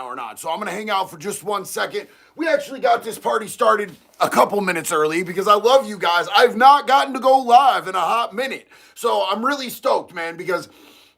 or not. So I'm going to hang out for just 1 second. We actually got this party started a couple minutes early because I love you guys. I've not gotten to go live in a hot minute. So I'm really stoked, man, because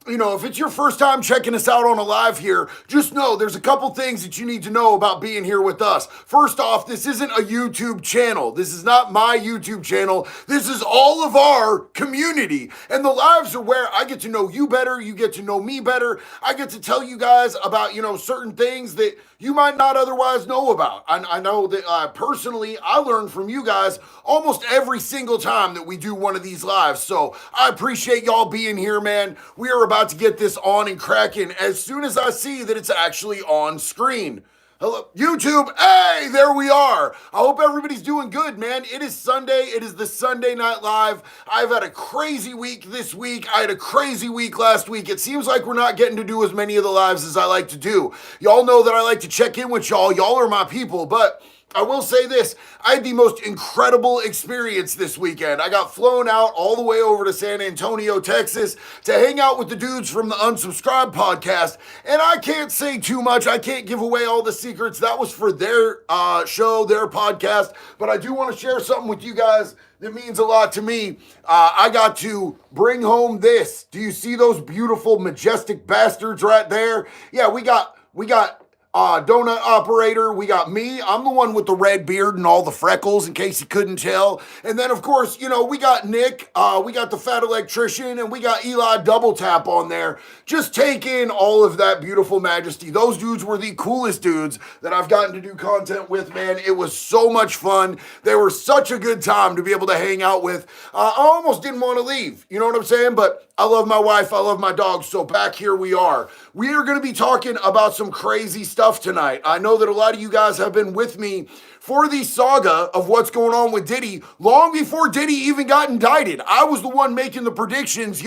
if it's your first time checking us out on a live here, just know there's a couple things that you need to know about being here with us. First off, this isn't a YouTube channel. This is not my YouTube channel. This is all of our community. And the lives are where I get to know you better. You get to know me better. I get to tell you guys about, certain things that you might not otherwise know about. I know that personally, I learn from you guys almost every single time that we do one of these lives. So I appreciate y'all being here, man. We are about to get this on and cracking as soon as I see that it's actually on screen. Hello, YouTube. Hey, there we are. I hope everybody's doing good, man. It is Sunday. It is the Sunday Night Live. I've had a crazy week this week. I had a crazy week last week. It seems like we're not getting to do as many of the lives as I like to do. Y'all know that I like to check in with y'all. Y'all are my people, but I will say this, I had the most incredible experience this weekend. I got flown out all the way over to San Antonio, Texas to hang out with the dudes from the Unsubscribe podcast. And I can't say too much. I can't give away all the secrets. That was for their show, their podcast. But I do want to share something with you guys that means a lot to me. I got to bring home this. Do you see those beautiful, majestic bastards right there? Yeah, we got donut operator, we got me. I'm the one with the red beard and all the freckles, in case you couldn't tell. And then, of course, we got Nick, we got the fat electrician, and we got Eli Double Tap on there. Just take in all of that beautiful majesty. Those dudes were the coolest dudes that I've gotten to do content with, man. It was so much fun. They were such a good time to be able to hang out with. I almost didn't want to leave, you know what I'm saying? But I love my wife, I love my dog, so back here we are. We are going to be talking about some crazy stuff tonight. I know that a lot of you guys have been with me for the saga of what's going on with Diddy long before Diddy even got indicted. I was the one making the predictions.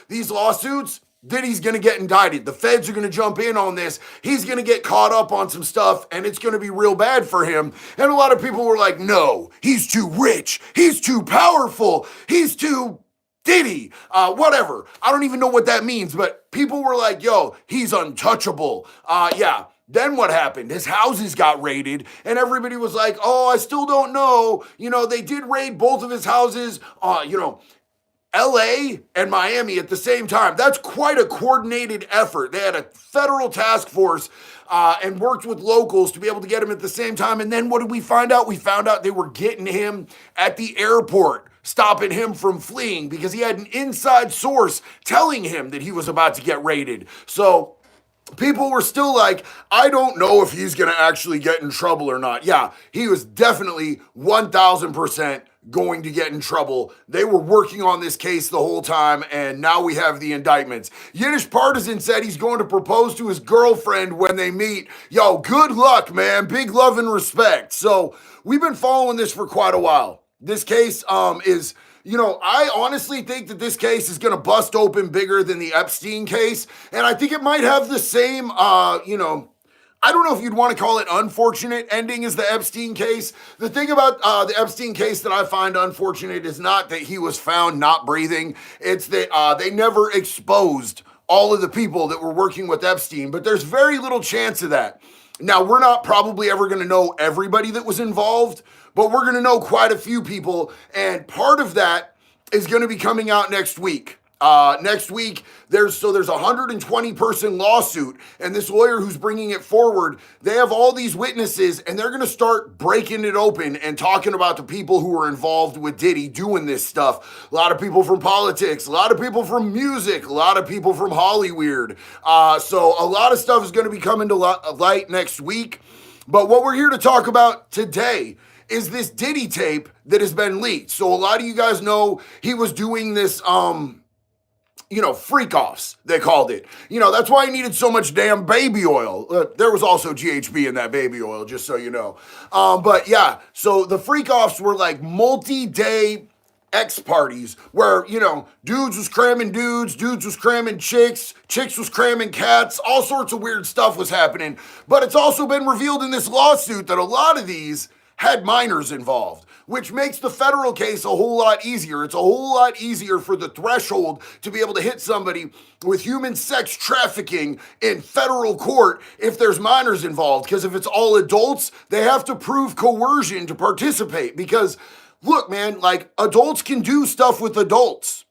These lawsuits, Diddy's going to get indicted. The feds are going to jump in on this. He's going to get caught up on some stuff, and it's going to be real bad for him. And a lot of people were like, no, he's too rich. He's too powerful. He's too Diddy, whatever. I don't even know what that means, but people were like, he's untouchable. Then what happened? His houses got raided, and everybody was like, I still don't know. They did raid both of his houses, LA and Miami at the same time. That's quite a coordinated effort. They had a federal task force and worked with locals to be able to get him at the same time. And then what did we find out? We found out they were getting him at the airport, stopping him from fleeing because he had an inside source telling him that he was about to get raided. So people were still like, I don't know if he's going to actually get in trouble or not. Yeah, he was definitely 1,000% going to get in trouble. They were working on this case the whole time, and now we have the indictments. Yiddish Partisan said he's going to propose to his girlfriend when they meet. Good luck, man. Big love and respect. So we've been following this for quite a while. This case is, I honestly think that this case is going to bust open bigger than the Epstein case. And I think it might have the same, I don't know if you'd want to call it unfortunate ending as the Epstein case. The thing about the Epstein case that I find unfortunate is not that he was found not breathing. It's that they never exposed all of the people that were working with Epstein. But there's very little chance of that. Now, we're not probably ever going to know everybody that was involved, but we're going to know quite a few people, and part of that is going to be coming out next week. Next week, there's a 120-person lawsuit, and this lawyer who's bringing it forward, they have all these witnesses, and they're going to start breaking it open and talking about the people who were involved with Diddy doing this stuff. A lot of people from politics, a lot of people from music, a lot of people from Hollywood. So a lot of stuff is going to be coming to light next week. But what we're here to talk about today is this Diddy tape that has been leaked. So a lot of you guys know he was doing this, freak offs, they called it. That's why he needed so much damn baby oil. There was also GHB in that baby oil, just so you know. But yeah, so the freak offs were like multi-day X parties where, dudes was cramming dudes was cramming chicks was cramming cats, all sorts of weird stuff was happening. But it's also been revealed in this lawsuit that a lot of these had minors involved, which makes the federal case a whole lot easier. It's a whole lot easier for the threshold to be able to hit somebody with human sex trafficking in federal court if there's minors involved. Because if it's all adults, they have to prove coercion to participate. Because look, man, like adults can do stuff with adults.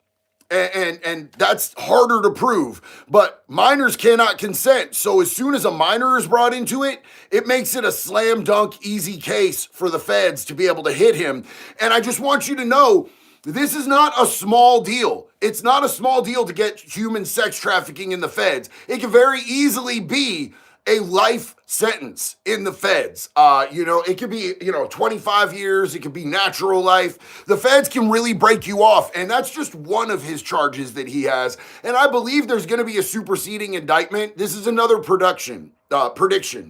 And that's harder to prove, but minors cannot consent. So as soon as a minor is brought into it, it makes it a slam dunk easy case for the feds to be able to hit him. And I just want you to know, this is not a small deal. It's not a small deal to get human sex trafficking in the feds. It can very easily be a life sentence in the feds. It could be, 25 years. It could be natural life. The feds can really break you off. And that's just one of his charges that he has. And I believe there's going to be a superseding indictment. This is another prediction. My prediction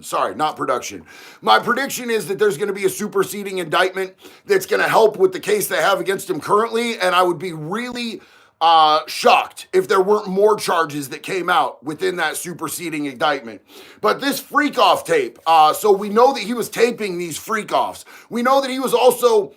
is that there's going to be a superseding indictment that's going to help with the case they have against him currently. And I would be really shocked if there weren't more charges that came out within that superseding indictment. But this freak off tape, so we know that he was taping these freak offs. We know that he was also,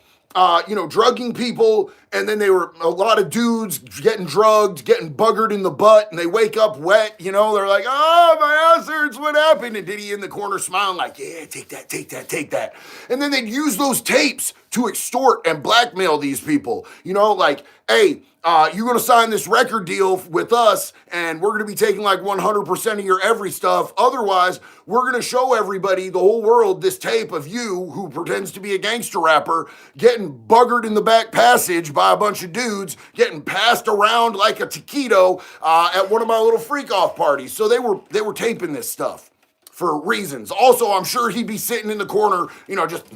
drugging people, and then they were a lot of dudes getting drugged, getting buggered in the butt, and they wake up wet, they're like, oh, my ass hurts, what happened? And Diddy in the corner smiling like, yeah, take that. And then they'd use those tapes to extort and blackmail these people, like, hey, you're going to sign this record deal with us, and we're going to be taking like 100% of your every stuff. Otherwise, we're going to show everybody, the whole world, this tape of you, who pretends to be a gangster rapper, getting buggered in the back passage by a bunch of dudes, getting passed around like a taquito at one of my little freak-off parties. So they were taping this stuff for reasons. Also, I'm sure he'd be sitting in the corner, just,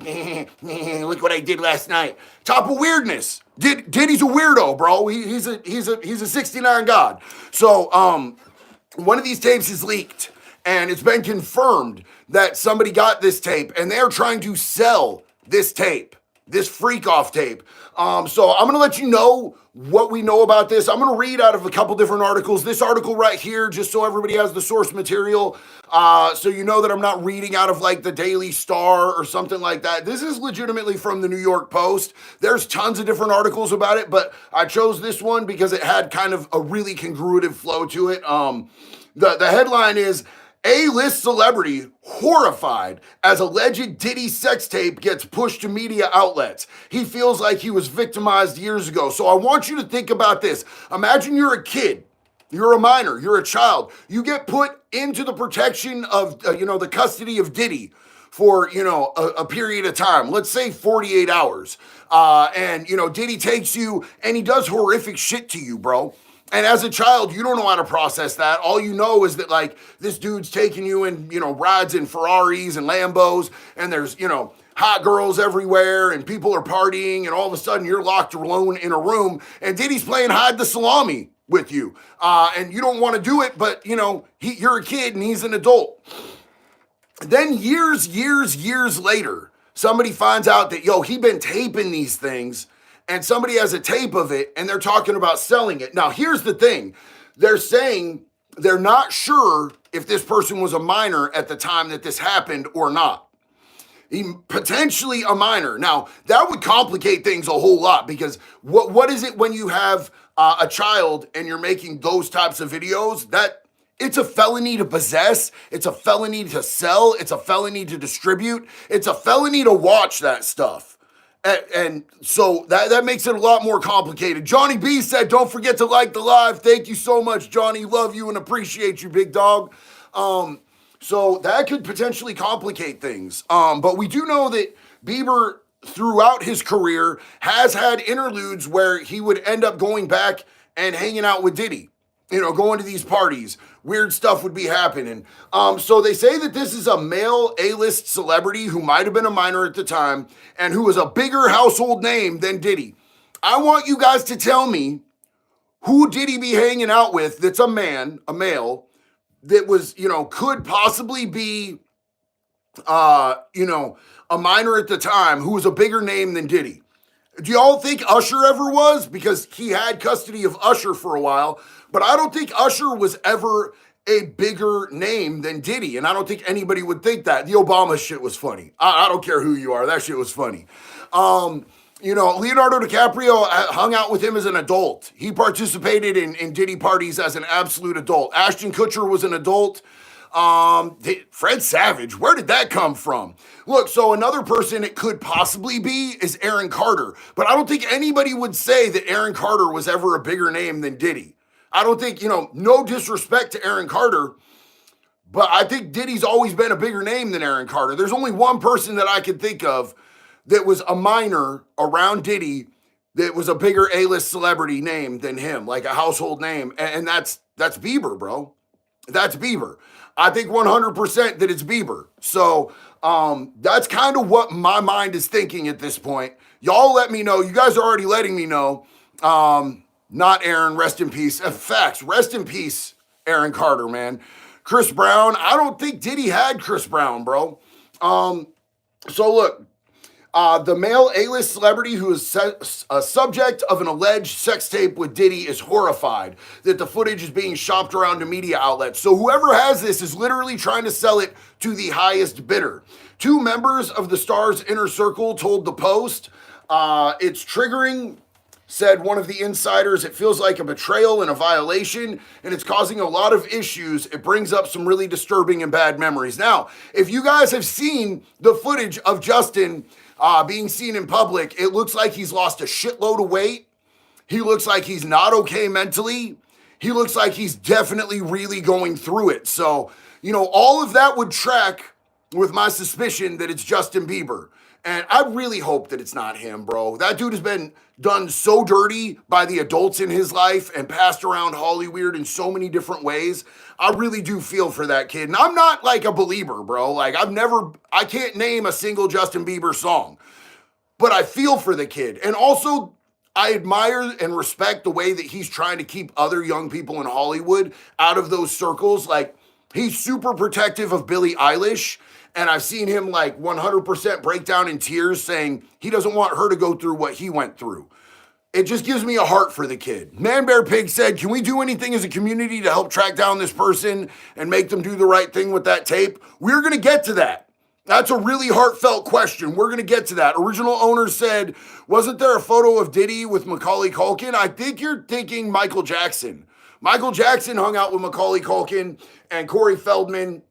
look what I did last night. Top of weirdness. Diddy's a weirdo, bro. He's a 69 god. So, one of these tapes is leaked, and it's been confirmed that somebody got this tape, and they're trying to sell this tape, this freak-off tape. So I'm going to let you know what we know about this. I'm going to read out of a couple different articles. This article right here, just so everybody has the source material, so you know that I'm not reading out of like the Daily Star or something like that. This is legitimately from the New York Post. There's tons of different articles about it, but I chose this one because it had kind of a really congruitive flow to it. The headline is, A-list celebrity horrified as alleged Diddy sex tape gets pushed to media outlets. He feels like he was victimized years ago. So I want you to think about this. Imagine you're a kid. You're a minor. You're a child. You get put into the protection of, the custody of Diddy for, a period of time. Let's say 48 hours. And Diddy takes you and he does horrific shit to you, bro. And as a child, you don't know how to process that. All you know is that, like, this dude's taking you in, rides in Ferraris and Lambos, and there's, hot girls everywhere, and people are partying, and all of a sudden you're locked alone in a room, and Diddy's playing hide the salami with you. And you don't want to do it, but, you're a kid and he's an adult. Then years later, somebody finds out that, he'd been taping these things, and somebody has a tape of it, and they're talking about selling it. Now, here's the thing. They're saying they're not sure if this person was a minor at the time that this happened or not. Potentially a minor. Now, that would complicate things a whole lot, because what is it when you have a child and you're making those types of videos? It's a felony to possess. It's a felony to sell. It's a felony to distribute. It's a felony to watch that stuff. And so that makes it a lot more complicated. Johnny B said, don't forget to like the live. Thank you so much, Johnny. Love you and appreciate you, big dog. So that could potentially complicate things. But we do know that Bieber, throughout his career, has had interludes where he would end up going back and hanging out with Diddy. Going to these parties, weird stuff would be happening. So they say that this is a male A-list celebrity who might have been a minor at the time and who is a bigger household name than Diddy. I want you guys to tell me who Diddy be hanging out with that's a male, that was, could possibly be, a minor at the time who was a bigger name than Diddy. Do y'all think Usher ever was? Because he had custody of Usher for a while. But I don't think Usher was ever a bigger name than Diddy. And I don't think anybody would think that. The Obama shit was funny. I don't care who you are. That shit was funny. Leonardo DiCaprio hung out with him as an adult. He participated in Diddy parties as an absolute adult. Ashton Kutcher was an adult. Fred Savage, where did that come from? Look, so another person it could possibly be is Aaron Carter. But I don't think anybody would say that Aaron Carter was ever a bigger name than Diddy. I don't think, no disrespect to Aaron Carter, but I think Diddy's always been a bigger name than Aaron Carter. There's only one person that I could think of that was a minor around Diddy that was a bigger A-list celebrity name than him, like a household name, and that's Bieber, bro. That's Bieber. I think 100% that it's Bieber. So that's kind of what my mind is thinking at this point. Y'all let me know. You guys are already letting me know. Not Aaron, rest in peace. Facts, rest in peace, Aaron Carter, man. Chris Brown, I don't think Diddy had Chris Brown, bro. So look, the male A-list celebrity who is a subject of an alleged sex tape with Diddy is horrified that the footage is being shopped around to media outlets. So whoever has this is literally trying to sell it to the highest bidder. 2 members of the star's inner circle told the Post, it's triggering, said one of the insiders. It feels like a betrayal and a violation, and it's causing a lot of issues. It brings up some really disturbing and bad memories. Now, if you guys have seen the footage of Justin being seen in public, it looks like he's lost a shitload of weight. He looks like he's not okay mentally. He looks like he's definitely really going through it. So, all of that would track with my suspicion that it's Justin Bieber. And I really hope that it's not him, bro. That dude has been done so dirty by the adults in his life and passed around Hollywood in so many different ways. I really do feel for that kid. And I'm not like a believer, bro. Like I can't name a single Justin Bieber song. But I feel for the kid. And also, I admire and respect the way that he's trying to keep other young people in Hollywood out of those circles. Like, he's super protective of Billie Eilish. And I've seen him 100% break down in tears saying he doesn't want her to go through what he went through. It just gives me a heart for the kid. Man Bear Pig said, can we do anything as a community to help track down this person and make them do the right thing with that tape? We're going to get to that. That's a really heartfelt question. We're going to get to that. Original owner said, wasn't there a photo of Diddy with Macaulay Culkin? I think you're thinking Michael Jackson. Michael Jackson hung out with Macaulay Culkin and Corey Feldman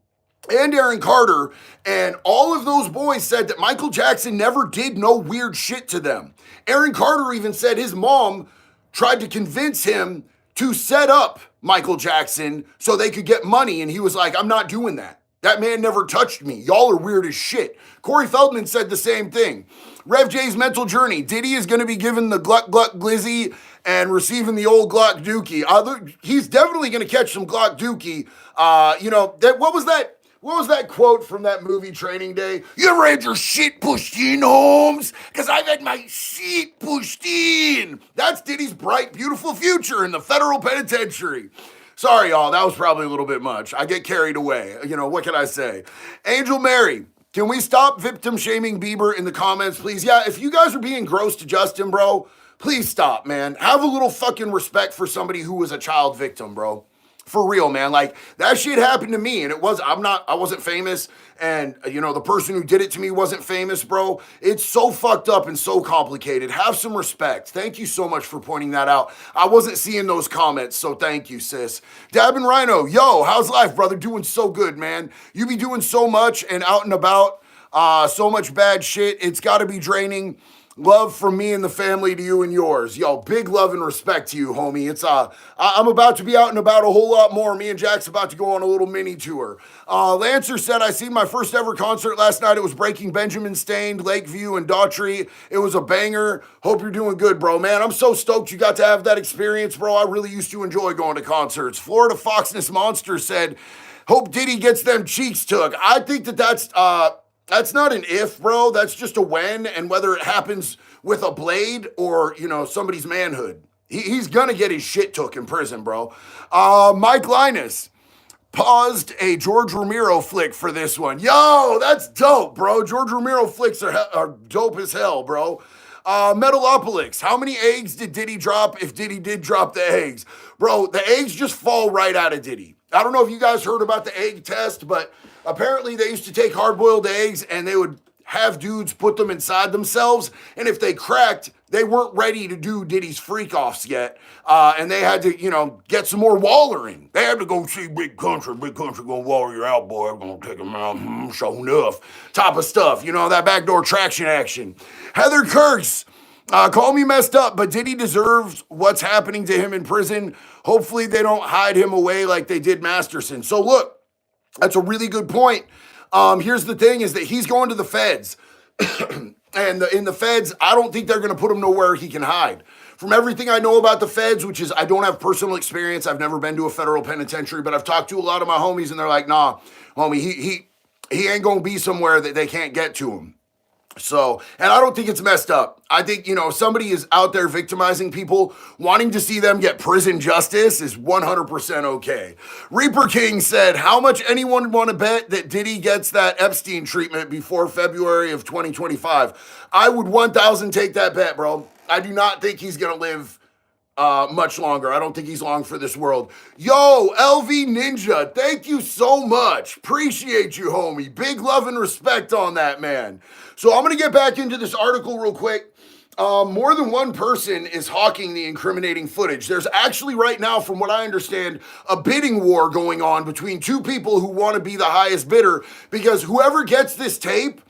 and Aaron Carter, and all of those boys said that Michael Jackson never did no weird shit to them. Aaron Carter even said his mom tried to convince him to set up Michael Jackson so they could get money, and he was like, I'm not doing that. That man never touched me. Y'all are weird as shit. Corey Feldman said the same thing. Rev J's mental journey. Diddy is going to be given the Gluck Gluck Glizzy and receiving the old Glock Dookie. He's definitely going to catch some Glock Dookie. What was that? What was that quote from that movie Training Day? You ever had your shit pushed in, Holmes? Because I've had my shit pushed in. That's Diddy's bright, beautiful future in the federal penitentiary. Sorry, y'all. That was probably a little bit much. I get carried away. What can I say? Angel Mary, can we stop victim shaming Bieber in the comments, please? Yeah, if you guys are being gross to Justin, bro, please stop, man. Have a little fucking respect for somebody who was a child victim, bro. For real, man. Like, that shit happened to me, and I wasn't famous, and, the person who did it to me wasn't famous, bro. It's so fucked up and so complicated. Have some respect. Thank you so much for pointing that out. I wasn't seeing those comments, so thank you, sis. Dab and Rhino, yo, how's life, brother? Doing so good, man. You be doing so much and out and about, so much bad shit. It's got to be draining. Love from me and the family to you and yours. Yo, big love and respect to you, homie. It's I'm about to be out and about a whole lot more. Me and Jack's about to go on a little mini tour. Lancer said, I seen my first ever concert last night. It was Breaking Benjamin Stained, Lakeview, and Daughtry. It was a banger. Hope you're doing good, bro. Man, I'm so stoked you got to have that experience, bro. I really used to enjoy going to concerts. Florida Foxness Monster said, hope Diddy gets them cheeks took. I think that's not an if, bro. That's just a when, and whether it happens with a blade or, somebody's manhood. He's gonna get his shit took in prison, bro. Mike Linus paused a George Romero flick for this one. Yo, that's dope, bro. George Romero flicks are dope as hell, bro. Metalopolix, how many eggs did Diddy drop if Diddy did drop the eggs? Bro, the eggs just fall right out of Diddy. I don't know if you guys heard about the egg test, but apparently they used to take hard-boiled eggs and they would have dudes put them inside themselves, and if they cracked, they weren't ready to do Diddy's freak-offs yet, and they had to, get some more wallering. They had to go see Big Country gonna waller you out, boy, I'm gonna take him out, sure enough, type of stuff, that backdoor traction action. Heather Kurtz, call me messed up, but Diddy deserves what's happening to him in prison. Hopefully they don't hide him away like they did Masterson. So look, that's a really good point. Here's the thing is that he's going to the feds. And in the feds, I don't think they're going to put him nowhere he can hide. From everything I know about the feds, which is I don't have personal experience. I've never been to a federal penitentiary, but I've talked to a lot of my homies and they're like, nah, homie, he ain't going to be somewhere that they can't get to him. So, and I don't think it's messed up. I think, somebody is out there victimizing people, wanting to see them get prison justice is 100% okay. Reaper King said, how much anyone want to bet that Diddy gets that Epstein treatment before February of 2025? I would 1,000 take that bet, bro. I do not think he's going to live much longer. I don't think he's long for this world. Yo, LV Ninja, thank you so much. Appreciate you, homie. Big love and respect on that, man. So I'm going to get back into this article real quick. More than one person is hawking the incriminating footage. There's actually right now, from what I understand, a bidding war going on between two people who want to be the highest bidder, because whoever gets this tape,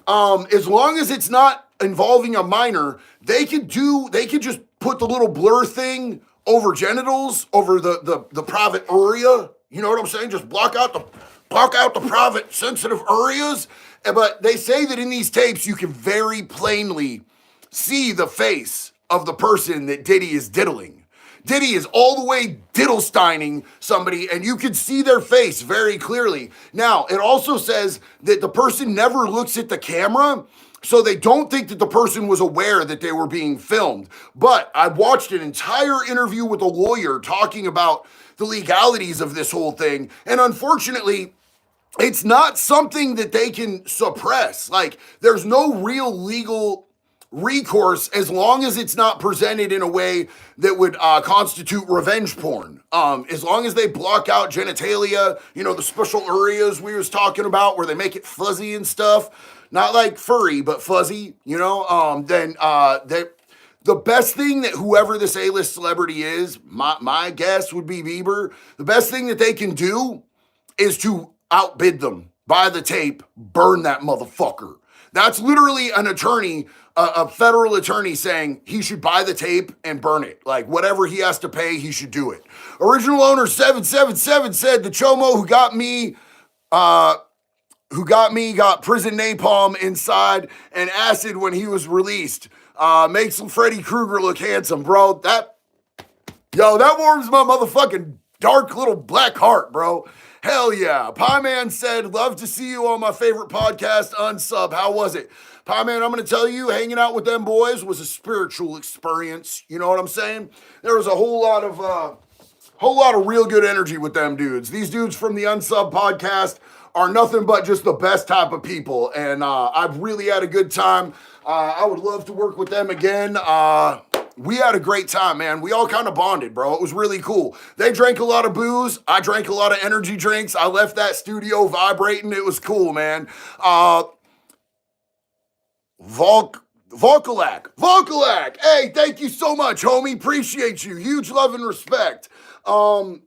as long as it's not involving a minor, they could just put the little blur thing over genitals, over the private area. You know what I'm saying? Just block out the private sensitive areas. But they say that in these tapes, you can very plainly see the face of the person that Diddy is diddling. Diddy is all the way diddlesteining somebody, and you can see their face very clearly. Now, it also says that the person never looks at the camera, so they don't think that the person was aware that they were being filmed. But I watched an entire interview with a lawyer talking about the legalities of this whole thing, and unfortunately, it's not something that they can suppress. Like, there's no real legal recourse as long as it's not presented in a way that would constitute revenge porn. As long as they block out genitalia, the special areas we was talking about where they make it fuzzy and stuff, not like furry, but fuzzy, then the best thing that whoever this A-list celebrity is, my guess would be Bieber, the best thing that they can do is to outbid them, buy the tape, burn that motherfucker. That's literally an attorney, a federal attorney saying he should buy the tape and burn it. Like, whatever he has to pay, he should do it. Original owner 777 said the chomo who got prison napalm inside and acid when he was released. Makes Freddy Krueger look handsome, bro. That warms my motherfucking dark little black heart, bro. Hell yeah. Pie Man said, love to see you on my favorite podcast, Unsub. How was it? Pie Man, I'm going to tell you, hanging out with them boys was a spiritual experience. You know what I'm saying? There was a whole lot of real good energy with them dudes. These dudes from the Unsub podcast are nothing but just the best type of people. And I've really had a good time. I would love to work with them again. We had a great time, man. We all kind of bonded, bro. It was really cool. They drank a lot of booze. I drank a lot of energy drinks. I left that studio vibrating. It was cool, man. Volkalak. Hey, thank you so much, homie. Appreciate you. Huge love and respect. We're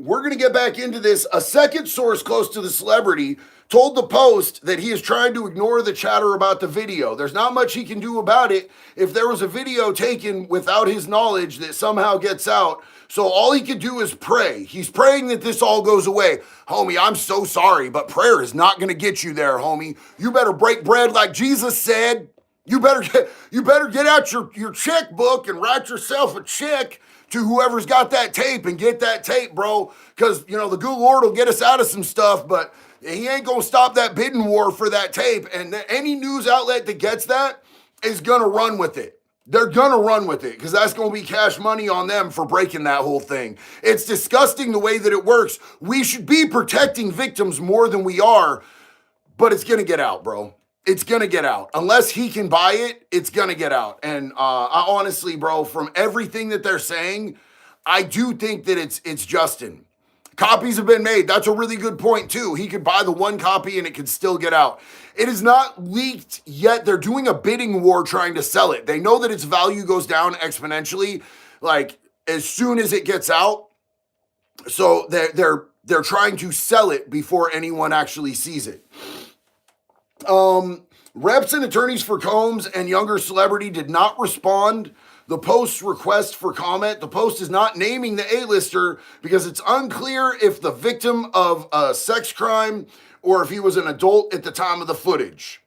going to get back into this. A second source close to the celebrity told the Post that he is trying to ignore the chatter about the video. There's not much he can do about it if there was a video taken without his knowledge that somehow gets out. So all he could do is pray. He's praying that this all goes away. Homie, I'm so sorry, but prayer is not going to get you there, homie. You better break bread like Jesus said. You better get out your checkbook and write yourself a check to whoever's got that tape and get that tape, bro. Because, the good Lord will get us out of some stuff, but he ain't going to stop that bidding war for that tape. And any news outlet that gets that is going to run with it. They're going to run with it because that's going to be cash money on them for breaking that whole thing. It's disgusting the way that it works. We should be protecting victims more than we are, but it's going to get out, bro. It's going to get out. Unless he can buy it, it's going to get out. And I honestly, bro, from everything that they're saying, I do think that it's Justin. Copies have been made. That's a really good point, too. He could buy the one copy and it could still get out. It is not leaked yet. They're doing a bidding war trying to sell it. They know that its value goes down exponentially, like as soon as it gets out. So they're trying to sell it before anyone actually sees it. Reps and attorneys for Combs and younger celebrity did not respond the Post's request for comment. The Post is not naming the A-lister because it's unclear if the victim of a sex crime or if he was an adult at the time of the footage.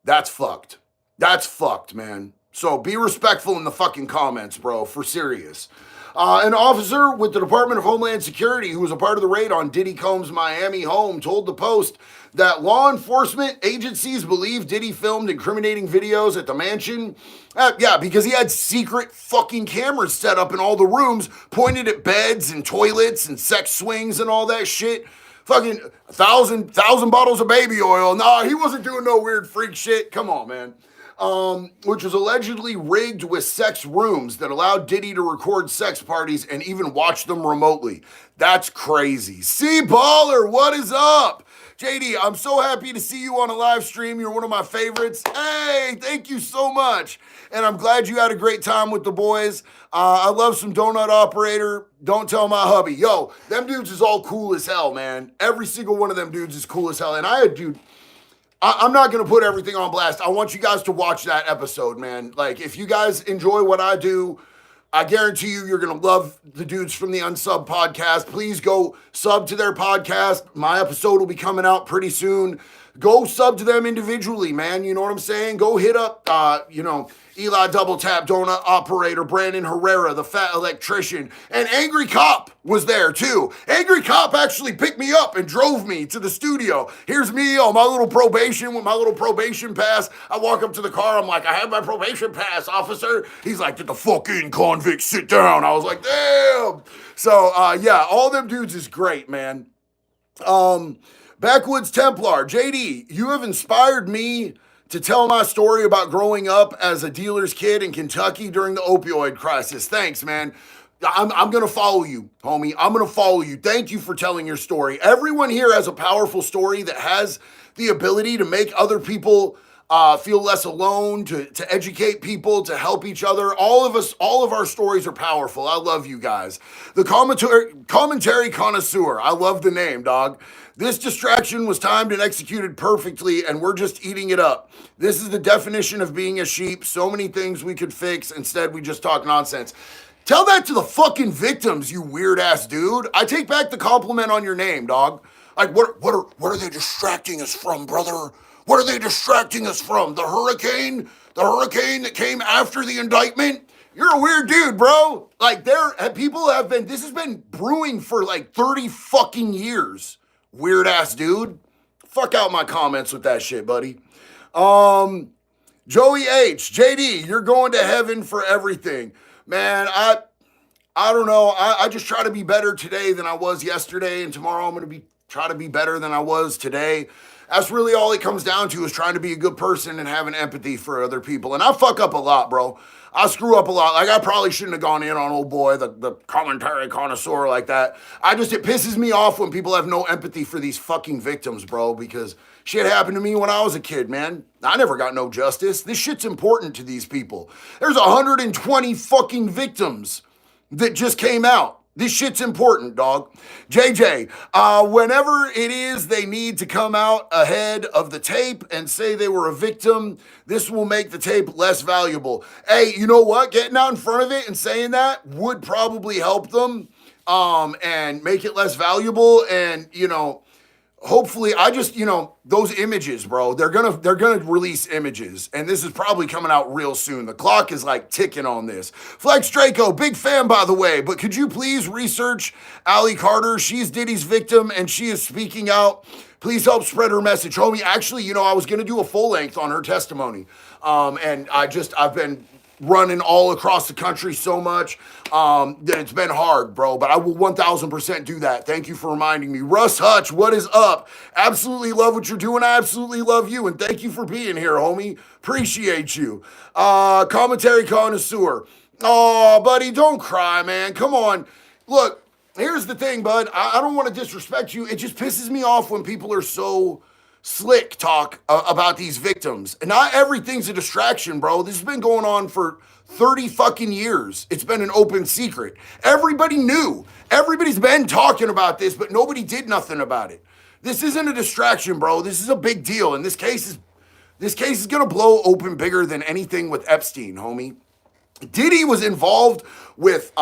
That's fucked. That's fucked, man. So be respectful in the fucking comments, bro, for serious. An officer with the Department of Homeland Security who was a part of the raid on Diddy Combs' Miami home told the Post that law enforcement agencies believe Diddy filmed incriminating videos at the mansion. Yeah, because he had secret fucking cameras set up in all the rooms, pointed at beds and toilets and sex swings and all that shit. Fucking 1,000 bottles of baby oil. Nah, he wasn't doing no weird freak shit. Come on, man. Which was allegedly rigged with sex rooms that allowed Diddy to record sex parties and even watch them remotely. That's crazy. C-Baller, what is up? JD, I'm so happy to see you on a live stream. You're one of my favorites. Hey, thank you so much. And I'm glad you had a great time with the boys. I love some Donut Operator. Don't tell my hubby. Yo, them dudes is all cool as hell, man. Every single one of them dudes is cool as hell. And I'm not going to put everything on blast. I want you guys to watch that episode, man. Like, if you guys enjoy what I do, I guarantee you're going to love the dudes from the Unsub podcast. Please go sub to their podcast. My episode will be coming out pretty soon. Go sub to them individually, man. You know what I'm saying? Go hit up, Eli Double Tap, Donut Operator, Brandon Herrera, the Fat Electrician, and Angry Cop was there too. Angry Cop actually picked me up and drove me to the studio. Here's me on my little probation with my little probation pass. I walk up to the car. I'm like, I have my probation pass, officer. He's like, did the fucking convict sit down? I was like, damn. So, yeah, all them dudes is great, man. Backwoods Templar, JD, you have inspired me to tell my story about growing up as a dealer's kid in Kentucky during the opioid crisis. Thanks, man. I'm going to follow you, homie. I'm going to follow you. Thank you for telling your story. Everyone here has a powerful story that has the ability to make other people feel less alone, to educate people, to help each other. All of our stories are powerful. I love you guys. The commentary connoisseur. I love the name, dog. This distraction was timed and executed perfectly, and we're just eating it up. This is the definition of being a sheep. So many things we could fix. Instead, we just talk nonsense. Tell that to the fucking victims, you weird-ass dude. I take back the compliment on your name, dog. Like, what are they distracting us from, brother? What are they distracting us from? The hurricane? The hurricane that came after the indictment? You're a weird dude, bro. Like, this has been brewing for like 30 fucking years. Weird ass dude. Fuck out my comments with that shit, buddy. Joey H. JD, you're going to heaven for everything. Man, I don't know. I just try to be better today than I was yesterday, and tomorrow I'm going to try to be better than I was today. That's really all it comes down to, is trying to be a good person and having empathy for other people. And I fuck up a lot, bro. I screw up a lot. Like, I probably shouldn't have gone in on old boy, the commentary connoisseur like that. It pisses me off when people have no empathy for these fucking victims, bro, because shit happened to me when I was a kid, man. I never got no justice. This shit's important to these people. There's 120 fucking victims that just came out. This shit's important, dog. JJ, whenever it is they need to come out ahead of the tape and say they were a victim, this will make the tape less valuable. Hey, you know what? Getting out in front of it and saying that would probably help them and make it less valuable. And, hopefully, those images, bro, they're gonna release images, and this is probably coming out real soon. The clock is like ticking on this. Flex Draco, big fan, by the way, but could you please research Allie Carter? She's Diddy's victim, and she is speaking out. Please help spread her message. Homie, actually, I was gonna do a full length on her testimony, and I've been running all across the country so much that it's been hard, bro. But I will 1,000% do that. Thank you for reminding me. Russ Hutch, what is up? Absolutely love what you're doing. I absolutely love you. And thank you for being here, homie. Appreciate you. Commentary connoisseur. Oh, buddy, don't cry, man. Come on. Look, here's the thing, bud. I don't want to disrespect you. It just pisses me off when people are so slick talk about these victims. And not everything's a distraction, bro. This has been going on for 30 fucking years. It's been an open secret. Everybody knew. Everybody's been talking about this, but nobody did nothing about it. This isn't a distraction, bro. This is a big deal. And this case is gonna blow open bigger than anything with Epstein, homie. Diddy was involved with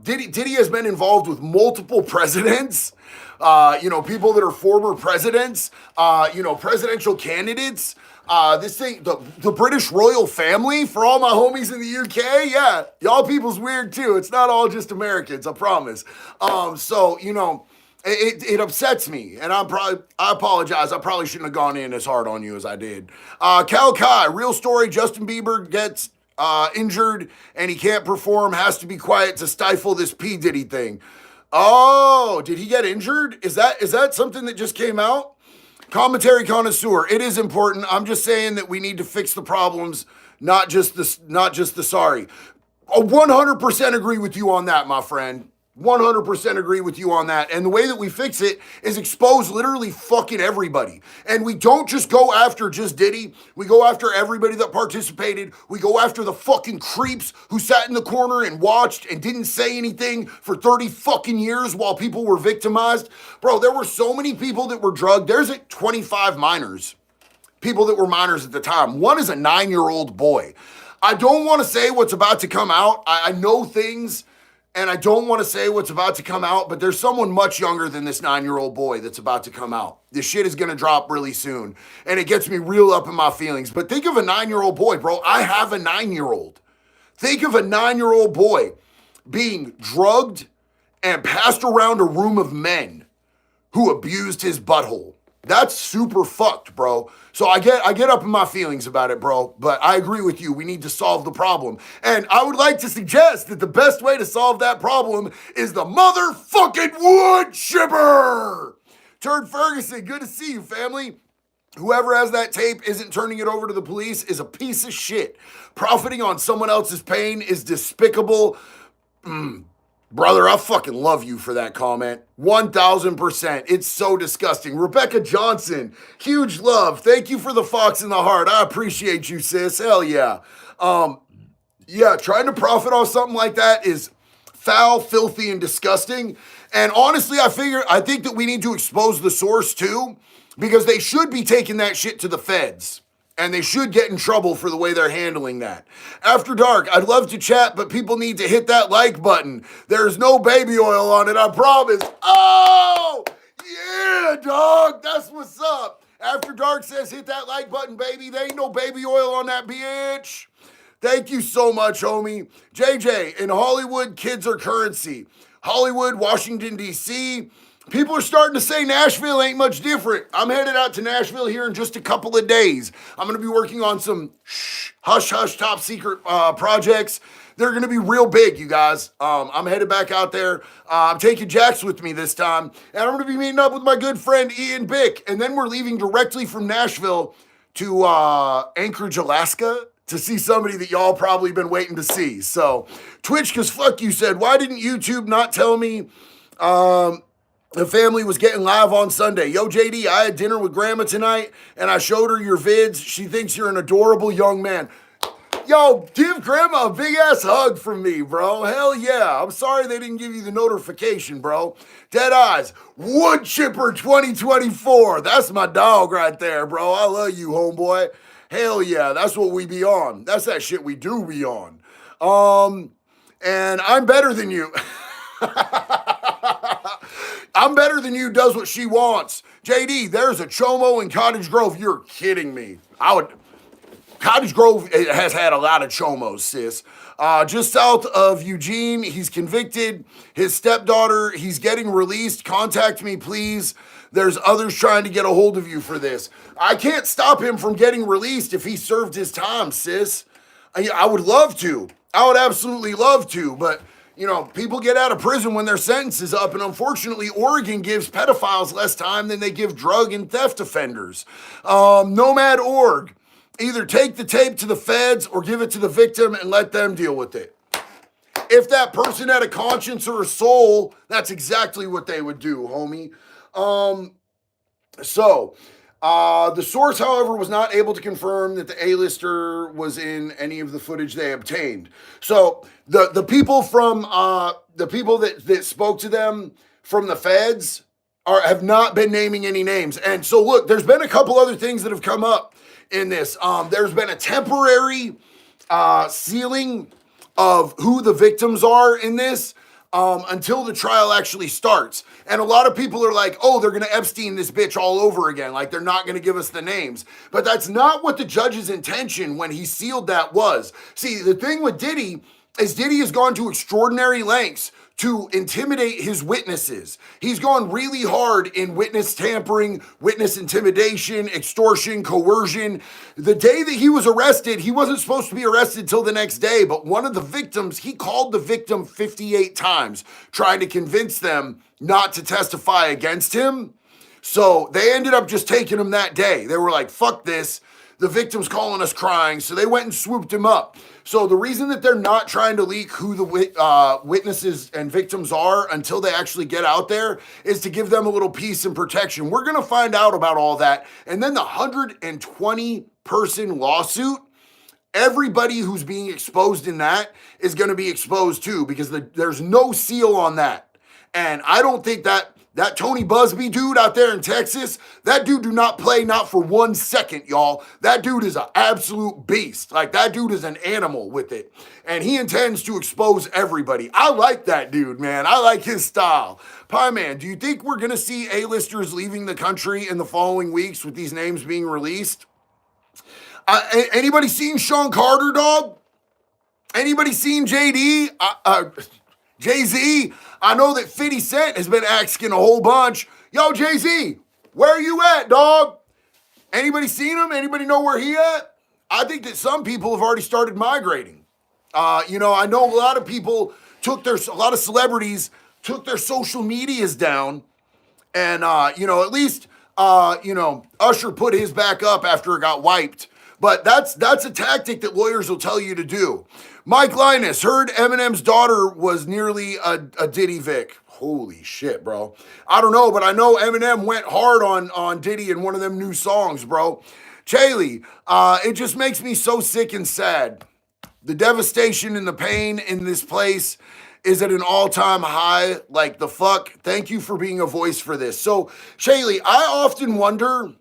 Diddy has been involved with multiple presidents, people that are former presidents, presidential candidates. The British royal family, for all my homies in the UK, yeah, y'all people's weird too. It's not all just Americans, I promise. It upsets me, and I apologize. I probably shouldn't have gone in as hard on you as I did. Cal Kai, real story. Justin Bieber gets injured and he can't perform, has to be quiet to stifle this P. Diddy thing. Oh, did he get injured? Is that something that just came out? Commentary connoisseur, it is important. I'm just saying that we need to fix the problems, not just the sorry. I 100% agree with you on that, my friend. 100% agree with you on that. And the way that we fix it is expose literally fucking everybody. And we don't just go after just Diddy. We go after everybody that participated. We go after the fucking creeps who sat in the corner and watched and didn't say anything for 30 fucking years while people were victimized. Bro, there were so many people that were drugged. There's 25 minors. People that were minors at the time. One is a 9-year-old boy. I don't want to say what's about to come out. I know things, and I don't want to say what's about to come out, but there's someone much younger than this 9-year-old boy that's about to come out. This shit is going to drop really soon, and it gets me real up in my feelings. But think of a 9-year-old boy, bro. I have a 9-year-old. Think of a 9-year-old boy being drugged and passed around a room of men who abused his butthole. That's super fucked, bro. So I get up in my feelings about it, bro. But I agree with you. We need to solve the problem. And I would like to suggest that the best way to solve that problem is the motherfucking wood chipper. Turd Ferguson, good to see you, family. Whoever has that tape isn't turning it over to the police is a piece of shit. Profiting on someone else's pain is despicable. Brother, I fucking love you for that comment. 1,000%. It's so disgusting. Rebecca Johnson, huge love. Thank you for the fox in the heart. I appreciate you, sis. Hell yeah. Trying to profit off something like that is foul, filthy, and disgusting. And honestly, I think that we need to expose the source too, because they should be taking that shit to the feds. And they should get in trouble for the way they're handling that. After dark, I'd love to chat, but people need to hit that like button. There's no baby oil on it, I promise. Oh, yeah, dog. That's what's up. After dark says hit that like button, baby. There ain't no baby oil on that bitch. Thank you so much, homie. JJ, in Hollywood, kids are currency. Hollywood, Washington, D.C., people are starting to say Nashville ain't much different. I'm headed out to Nashville here in just a couple of days. I'm going to be working on some hush-hush top secret projects. They're going to be real big, you guys. I'm headed back out there. I'm taking Jax with me this time. And I'm going to be meeting up with my good friend Ian Bick. And then we're leaving directly from Nashville to Anchorage, Alaska, to see somebody that y'all probably been waiting to see. So, Twitch, because fuck you said, why didn't YouTube not tell me the family was getting live on Sunday? Yo, JD, I had dinner with Grandma tonight, and I showed her your vids. She thinks you're an adorable young man. Yo, give Grandma a big-ass hug from me, bro. Hell yeah. I'm sorry they didn't give you the notification, bro. Dead Eyes, Wood Chipper 2024. That's my dog right there, bro. I love you, homeboy. Hell yeah, that's what we be on. That's that shit we do be on. And I'm better than you. I'm better than you does what she wants. JD, there's a chomo in Cottage Grove. You're kidding me. Cottage Grove has had a lot of chomos, sis. Just south of Eugene, he's convicted. His stepdaughter, he's getting released. Contact me, please. There's others trying to get a hold of you for this. I can't stop him from getting released if he served his time, sis. I would love to. I would absolutely love to, but people get out of prison when their sentence is up, and unfortunately, Oregon gives pedophiles less time than they give drug and theft offenders. Nomad.org, either take the tape to the feds or give it to the victim and let them deal with it. If that person had a conscience or a soul, that's exactly what they would do, homie. The source, however, was not able to confirm that the A-lister was in any of the footage they obtained. So the people from the people that spoke to them from the feds have not been naming any names. And so look, there's been a couple other things that have come up in this. There's been a temporary sealing of who the victims are in this until the trial actually starts. And a lot of people are like, oh, they're going to Epstein this bitch all over again. Like, they're not going to give us the names. But that's not what the judge's intention when he sealed that was. See, the thing with Diddy is Diddy has gone to extraordinary lengths to intimidate his witnesses. He's gone really hard in witness tampering, witness intimidation, extortion, coercion. The day that he was arrested, he wasn't supposed to be arrested till the next day, but one of the victims, he called the victim 58 times, trying to convince them not to testify against him. So they ended up just taking him that day. They were like, fuck this. The victim's calling us crying. So they went and swooped him up. So the reason that they're not trying to leak who the witnesses and victims are until they actually get out there is to give them a little peace and protection. We're going to find out about all that. And then the 120-person lawsuit, everybody who's being exposed in that is going to be exposed too, because there's no seal on that. And I don't think that Tony Busby dude out there in Texas, that dude do not play not for 1 second, y'all. That dude is an absolute beast. Like, that dude is an animal with it. And he intends to expose everybody. I like that dude, man. I like his style. Pie Man, do you think we're going to see A-listers leaving the country in the following weeks with these names being released? Anybody seen Sean Carter, dog? Anybody seen JD? JayZ? I know that 50 Cent has been asking a whole bunch. Yo, JayZ, where are you at, dog? Anybody seen him? Anybody know where he at? I think that some people have already started migrating. I know a lot of people a lot of celebrities took their social medias down. And, at least, Usher put his back up after it got wiped. But that's a tactic that lawyers will tell you to do. Mike Linus, heard Eminem's daughter was nearly a Diddy Vic. Holy shit, bro. I don't know, but I know Eminem went hard on Diddy in one of them new songs, bro. Chaley, it just makes me so sick and sad. The devastation and the pain in this place is at an all-time high. Like, the fuck? Thank you for being a voice for this. So, Chaley, I often wonder,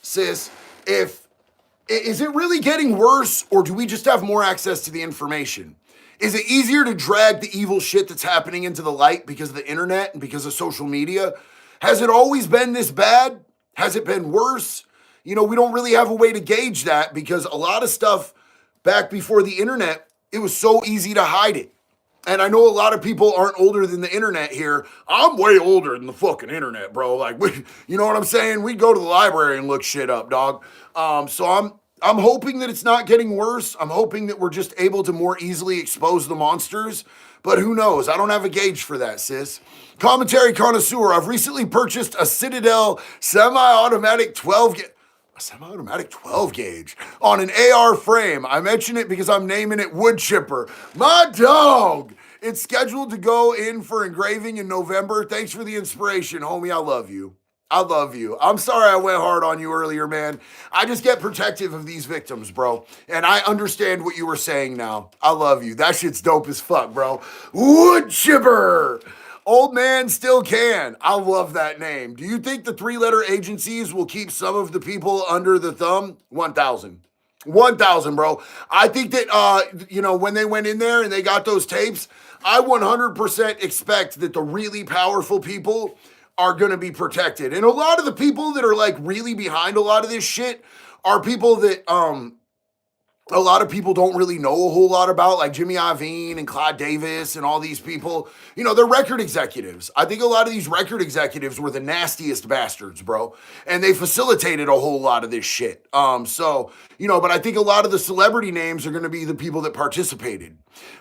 sis, is it really getting worse, or do we just have more access to the information? Is it easier to drag the evil shit that's happening into the light because of the internet and because of social media? Has it always been this bad? Has it been worse? We don't really have a way to gauge that, because a lot of stuff back before the internet, it was so easy to hide it. And I know a lot of people aren't older than the internet here. I'm way older than the fucking internet, bro. Like, you know what I'm saying? We go to the library and look shit up, dog. So I'm hoping that it's not getting worse. I'm hoping that we're just able to more easily expose the monsters. But who knows? I don't have a gauge for that, sis. Commentary connoisseur, I've recently purchased a Citadel semi-automatic 12 gauge on an AR frame. I mention it because I'm naming it Wood Chipper. My dog! It's scheduled to go in for engraving in November. Thanks for the inspiration, homie. I love you. I love you. I'm sorry I went hard on you earlier, man. I just get protective of these victims, bro. And I understand what you were saying now. I love you. That shit's dope as fuck, bro. Wood Chipper! Old man still can. I love that name. Do you think the 3-letter agencies will keep some of the people under the thumb? 1,000. 1,000, bro. I think that, when they went in there and they got those tapes, I 100% expect that the really powerful people are going to be protected. And a lot of the people that are like really behind a lot of this shit are people that, a lot of people don't really know a whole lot about, like Jimmy Iovine and Clyde Davis and all these people. They're record executives. I think a lot of these record executives were the nastiest bastards, bro. And they facilitated a whole lot of this shit. But I think a lot of the celebrity names are going to be the people that participated.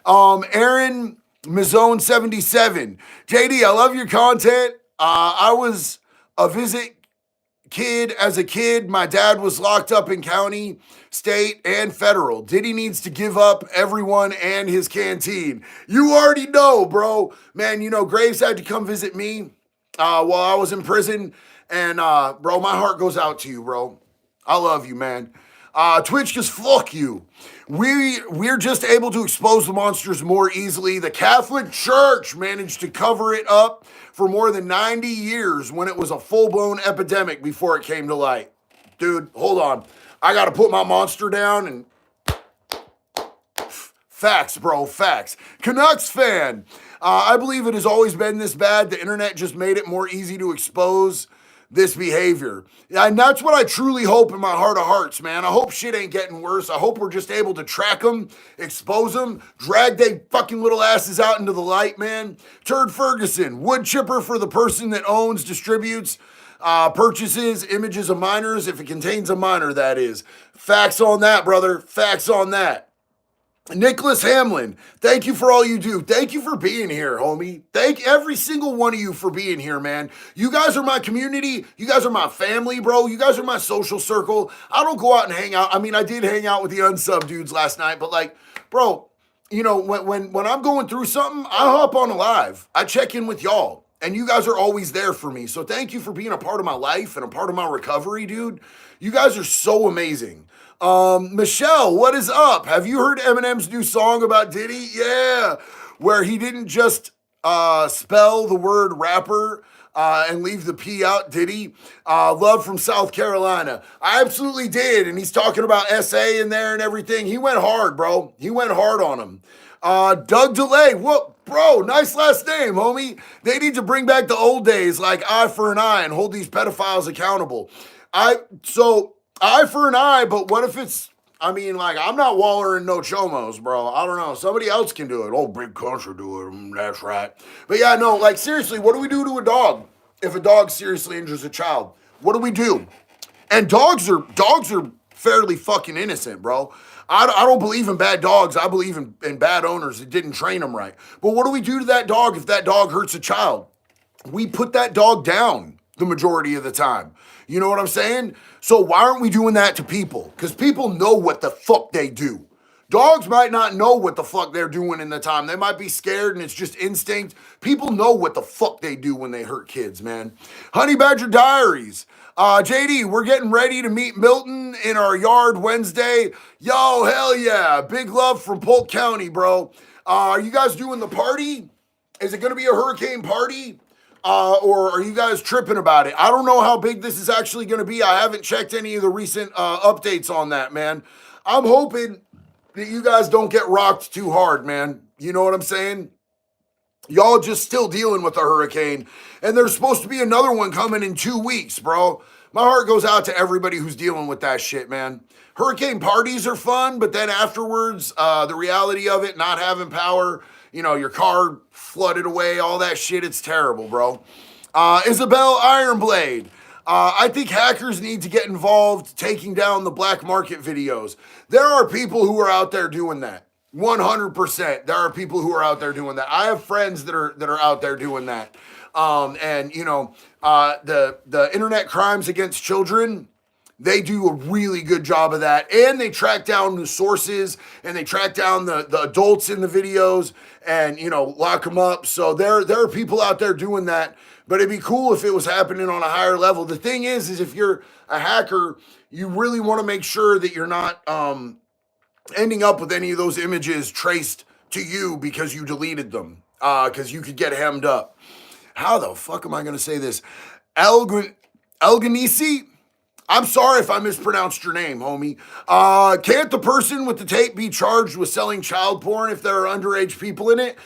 Aaron Mizone 77. JD, I love your content. I was a visit as a kid, my dad was locked up in county, state, and federal. Diddy needs to give up everyone and his canteen. You already know, bro. Man, you know, Graves had to come visit me while I was in prison. And, bro, my heart goes out to you, bro. I love you, man. Twitch, just fuck you. We're just able to expose the monsters more easily. The Catholic Church managed to cover it up for more than 90 years when it was a full-blown epidemic before it came to light. Dude, hold on. I gotta put my monster down and... Facts, bro, facts. Canucks fan. I believe it has always been this bad. The internet just made it more easy to expose this behavior. And that's what I truly hope in my heart of hearts, man. I hope shit ain't getting worse. I hope we're just able to track them, expose them, drag they fucking little asses out into the light, man. Turd Ferguson, wood chipper for the person that owns, distributes, purchases images of minors, if it contains a minor, that is. Facts on that, brother. Facts on that. Nicholas Hamlin, thank you for all you do. Thank you for being here, homie. Thank every single one of you for being here, man. You guys are my community. You guys are my family, bro. You guys are my social circle. I don't go out and hang out. I mean, I did hang out with the Unsub dudes last night, but like, bro, you know, when I'm going through something, I hop on a live. I check in with y'all, and you guys are always there for me. So thank you for being a part of my life and a part of my recovery, dude. You guys are so amazing. Michelle, what is up? Have you heard Eminem's new song about Diddy? Yeah, where he didn't just spell the word rapper and leave the P out, Diddy. Love from South Carolina. I absolutely did, and he's talking about SA in there and everything. He went hard, bro. He went hard on him. Doug DeLay, what? Bro, nice last name, homie. They need to bring back the old days like eye for an eye and hold these pedophiles accountable. Eye for an eye, but what if it's, I mean, like, I'm not Waller and no chomos, bro. I don't know. Somebody else can do it. Oh, Big Country do it. That's right. But yeah, no, like, seriously, what do we do to a dog if a dog seriously injures a child? What do we do? And dogs are fairly fucking innocent, bro. I don't believe in bad dogs. I believe in bad owners that didn't train them right. But what do we do to that dog if that dog hurts a child? We put that dog down the majority of the time. You know what I'm saying? So why aren't we doing that to people? Because people know what the fuck they do. Dogs might not know what the fuck they're doing in the time. They might be scared and it's just instinct. People know what the fuck they do when they hurt kids, man. Honeybadger Diaries. JD, we're getting ready to meet Milton in our yard Wednesday. Yo, hell yeah. Big love from Polk County, bro. Are you guys doing the party? Is it going to be a hurricane party? Or are you guys tripping about it? I don't know how big this is actually going to be. I haven't checked any of the recent updates on that, man. I'm hoping that you guys don't get rocked too hard, man. You know what I'm saying? Y'all just still dealing with a hurricane. And there's supposed to be another one coming in 2 weeks, bro. My heart goes out to everybody who's dealing with that shit, man. Hurricane parties are fun, but then afterwards, the reality of it, not having power, you know, your car flooded away, all that shit, it's terrible, bro. Isabel Ironblade. I think hackers need to get involved taking down the black market videos. There are people who are out there doing that. 100%. There are people who are out there doing that. I have friends that are out there doing that. And you know, the internet crimes against children, they do a really good job of that. And they track down the sources and they track down the adults in the videos and, you know, lock them up. So there are people out there doing that, but it'd be cool if it was happening on a higher level. The thing is if you're a hacker, you really want to make sure that you're not, ending up with any of those images traced to you because you deleted them, because you could get hemmed up. How the fuck am I going to say this? Elganisi? I'm sorry if I mispronounced your name, homie. Can't the person with the tape be charged with selling child porn if there are underage people in it?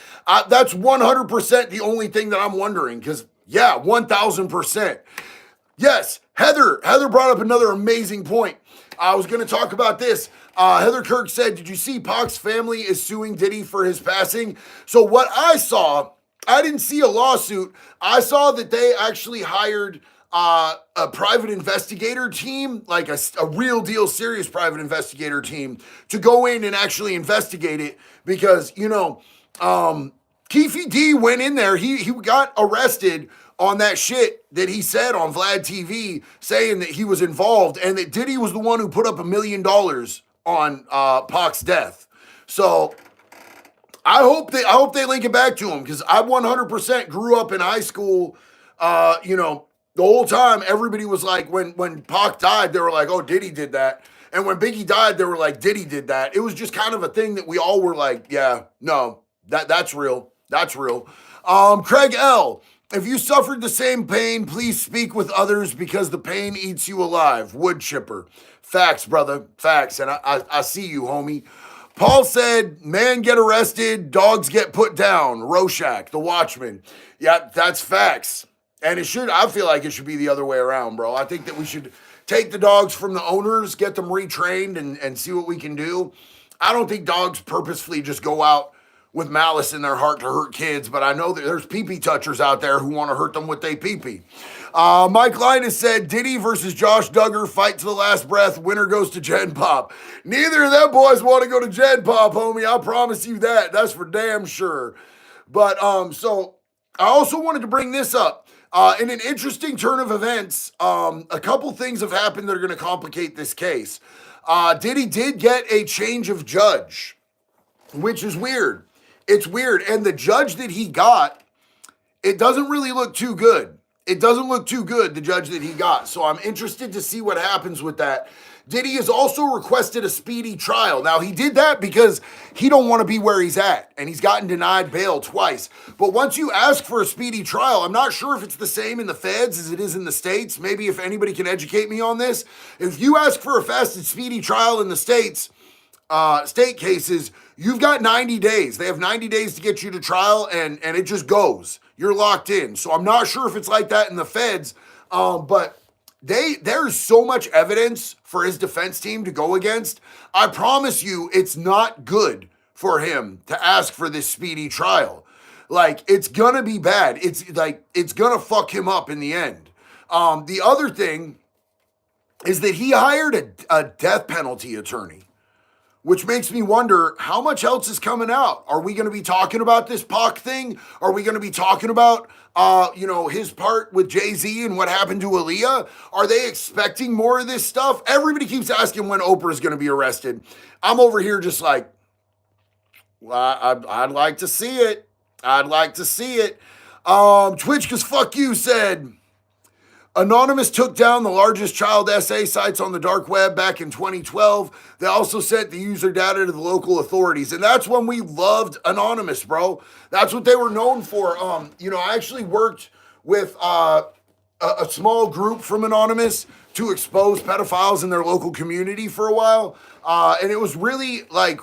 That's 100% the only thing that I'm wondering, because, yeah, 1,000%. Yes, Heather brought up another amazing point. I was going to talk about this. Heather Kirk said, did you see Pac's family is suing Diddy for his passing? So what I saw, I didn't see a lawsuit. I saw that they actually hired a private investigator team, like a real deal, serious private investigator team to go in and actually investigate it because, you know, Keefe D went in there. He got arrested on that shit that he said on Vlad TV, saying that he was involved and that Diddy was the one who put up $1 million on Pac's death. So I hope they link it back to him, because I 100% grew up in high school. The whole time everybody was like, when Pac died, they were like, oh, Diddy did that. And when Biggie died, they were like, Diddy did that. It was just kind of a thing that we all were like, yeah, no, that's real. That's real. Craig L., if you suffered the same pain, please speak with others, because the pain eats you alive. Wood chipper. Facts, brother. Facts. And I see you, homie. Paul said, man get arrested, dogs get put down. Rorschach, the Watchman. Yeah, that's facts. And I feel like it should be the other way around, bro. I think that we should take the dogs from the owners, get them retrained, and see what we can do. I don't think dogs purposefully just go out with malice in their heart to hurt kids, but I know that there's pee-pee touchers out there who want to hurt them with their pee-pee. Mike Linus said, Diddy versus Josh Duggar, fight to the last breath, winner goes to Gen Pop. Neither of them boys want to go to Gen Pop, homie. I promise you that. That's for damn sure. But, so I also wanted to bring this up. In an interesting turn of events, a couple things have happened that are going to complicate this case. Diddy did get a change of judge, which is weird. It's weird. And the judge that he got, it doesn't really look too good. It doesn't look too good, the judge that he got. So I'm interested to see what happens with that. Diddy has also requested a speedy trial. Now, he did that because he don't want to be where he's at, and he's gotten denied bail twice. But once you ask for a speedy trial, I'm not sure if it's the same in the feds as it is in the states. Maybe if anybody can educate me on this. If you ask for a fast and speedy trial in the states, state cases, you've got 90 days. They have 90 days to get you to trial, and it just goes. You're locked in. So I'm not sure if it's like that in the feds, but there's so much evidence for his defense team to go against. I promise you, it's not good for him to ask for this speedy trial. Like, it's gonna be bad. It's gonna fuck him up in the end. The other thing is that he hired a death penalty attorney, which makes me wonder how much else is coming out. Are we going to be talking about this Pac thing? Are we going to be talking about, his part with JayZ and what happened to Aaliyah? Are they expecting more of this stuff? Everybody keeps asking when Oprah is going to be arrested. I'm over here just like, well, I'd like to see it. I'd like to see it. Twitch, cause fuck you, said, Anonymous took down the largest child SA sites on the dark web back in 2012. They also sent the user data to the local authorities. And that's when we loved Anonymous, bro. That's what they were known for. I actually worked with a small group from Anonymous to expose pedophiles in their local community for a while. And it was really like,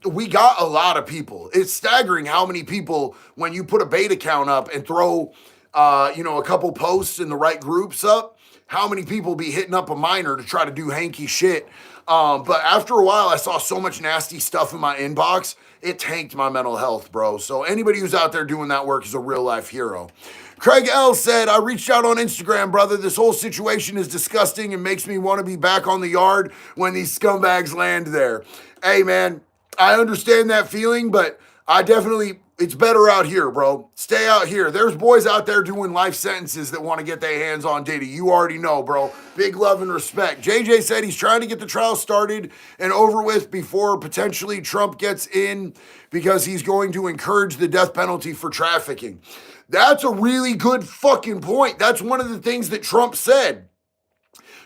we got a lot of people. It's staggering how many people, when you put a beta count up and throw a couple posts in the right groups up, how many people be hitting up a minor to try to do hanky shit. But after a while, I saw so much nasty stuff in my inbox, it tanked my mental health, bro. So anybody who's out there doing that work is a real life hero. Craig L. said, I reached out on Instagram, brother. This whole situation is disgusting and makes me want to be back on the yard when these scumbags land there. Hey, man, I understand that feeling, but it's better out here, bro. Stay out here. There's boys out there doing life sentences that want to get their hands on Diddy. You already know, bro. Big love and respect. JayZ said he's trying to get the trial started and over with before potentially Trump gets in, because he's going to encourage the death penalty for trafficking. That's a really good fucking point. That's one of the things that Trump said.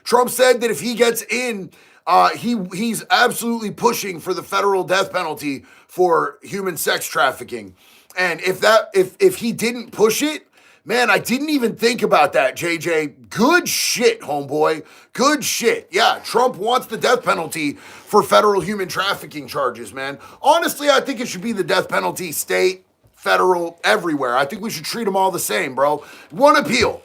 Trump said that if he gets in, he's absolutely pushing for the federal death penalty for human sex trafficking. And if he didn't push it, man, I didn't even think about that, JJ. Good shit, homeboy. Good shit. Yeah, Trump wants the death penalty for federal human trafficking charges, man. Honestly, I think it should be the death penalty, state, federal, everywhere. I think we should treat them all the same, bro. One appeal,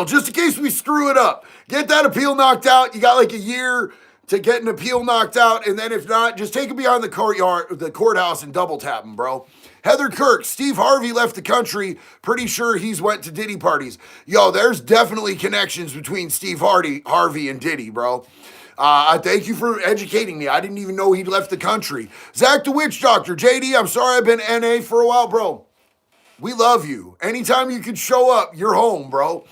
just in case we screw it up. Get that appeal knocked out. You got like a year to get an appeal knocked out, and then if not, just take it behind the courthouse and double tap him, bro. Heather Kirk, Steve Harvey left the country. Pretty sure he's went to Diddy parties. Yo, there's definitely connections between Steve Harvey and Diddy, bro. I thank you for educating me. I didn't even know he'd left the country. Zach the Witch Doctor, JD, I'm sorry I've been NA for a while, bro. We love you. Anytime you can show up, you're home, bro.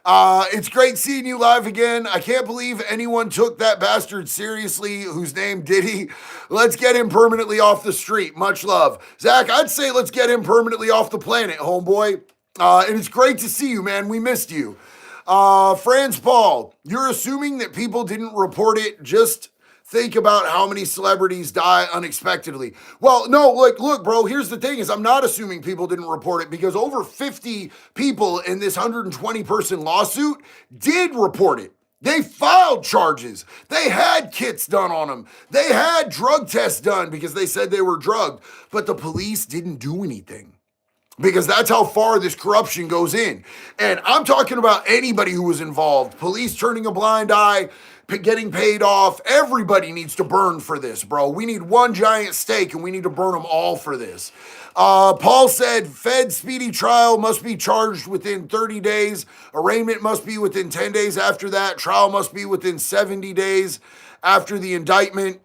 It's great seeing you live again. I can't believe anyone took that bastard seriously whose name Diddy. Let's get him permanently off the street. Much love. Zach, I'd say let's get him permanently off the planet, homeboy. And it's great to see you, man. We missed you. Franz Paul, you're assuming that people didn't report it. Just think about how many celebrities die unexpectedly. Well, no, look, bro, here's the thing is I'm not assuming people didn't report it because over 50 people in this 120 person lawsuit did report it. They filed charges. They had kits done on them. They had drug tests done because they said they were drugged, but the police didn't do anything. Because that's how far this corruption goes in. And I'm talking about anybody who was involved. Police turning a blind eye, getting paid off. Everybody needs to burn for this, bro. We need one giant stake and we need to burn them all for this. Paul said, Fed speedy trial must be charged within 30 days. Arraignment must be within 10 days after that. Trial must be within 70 days after the indictment.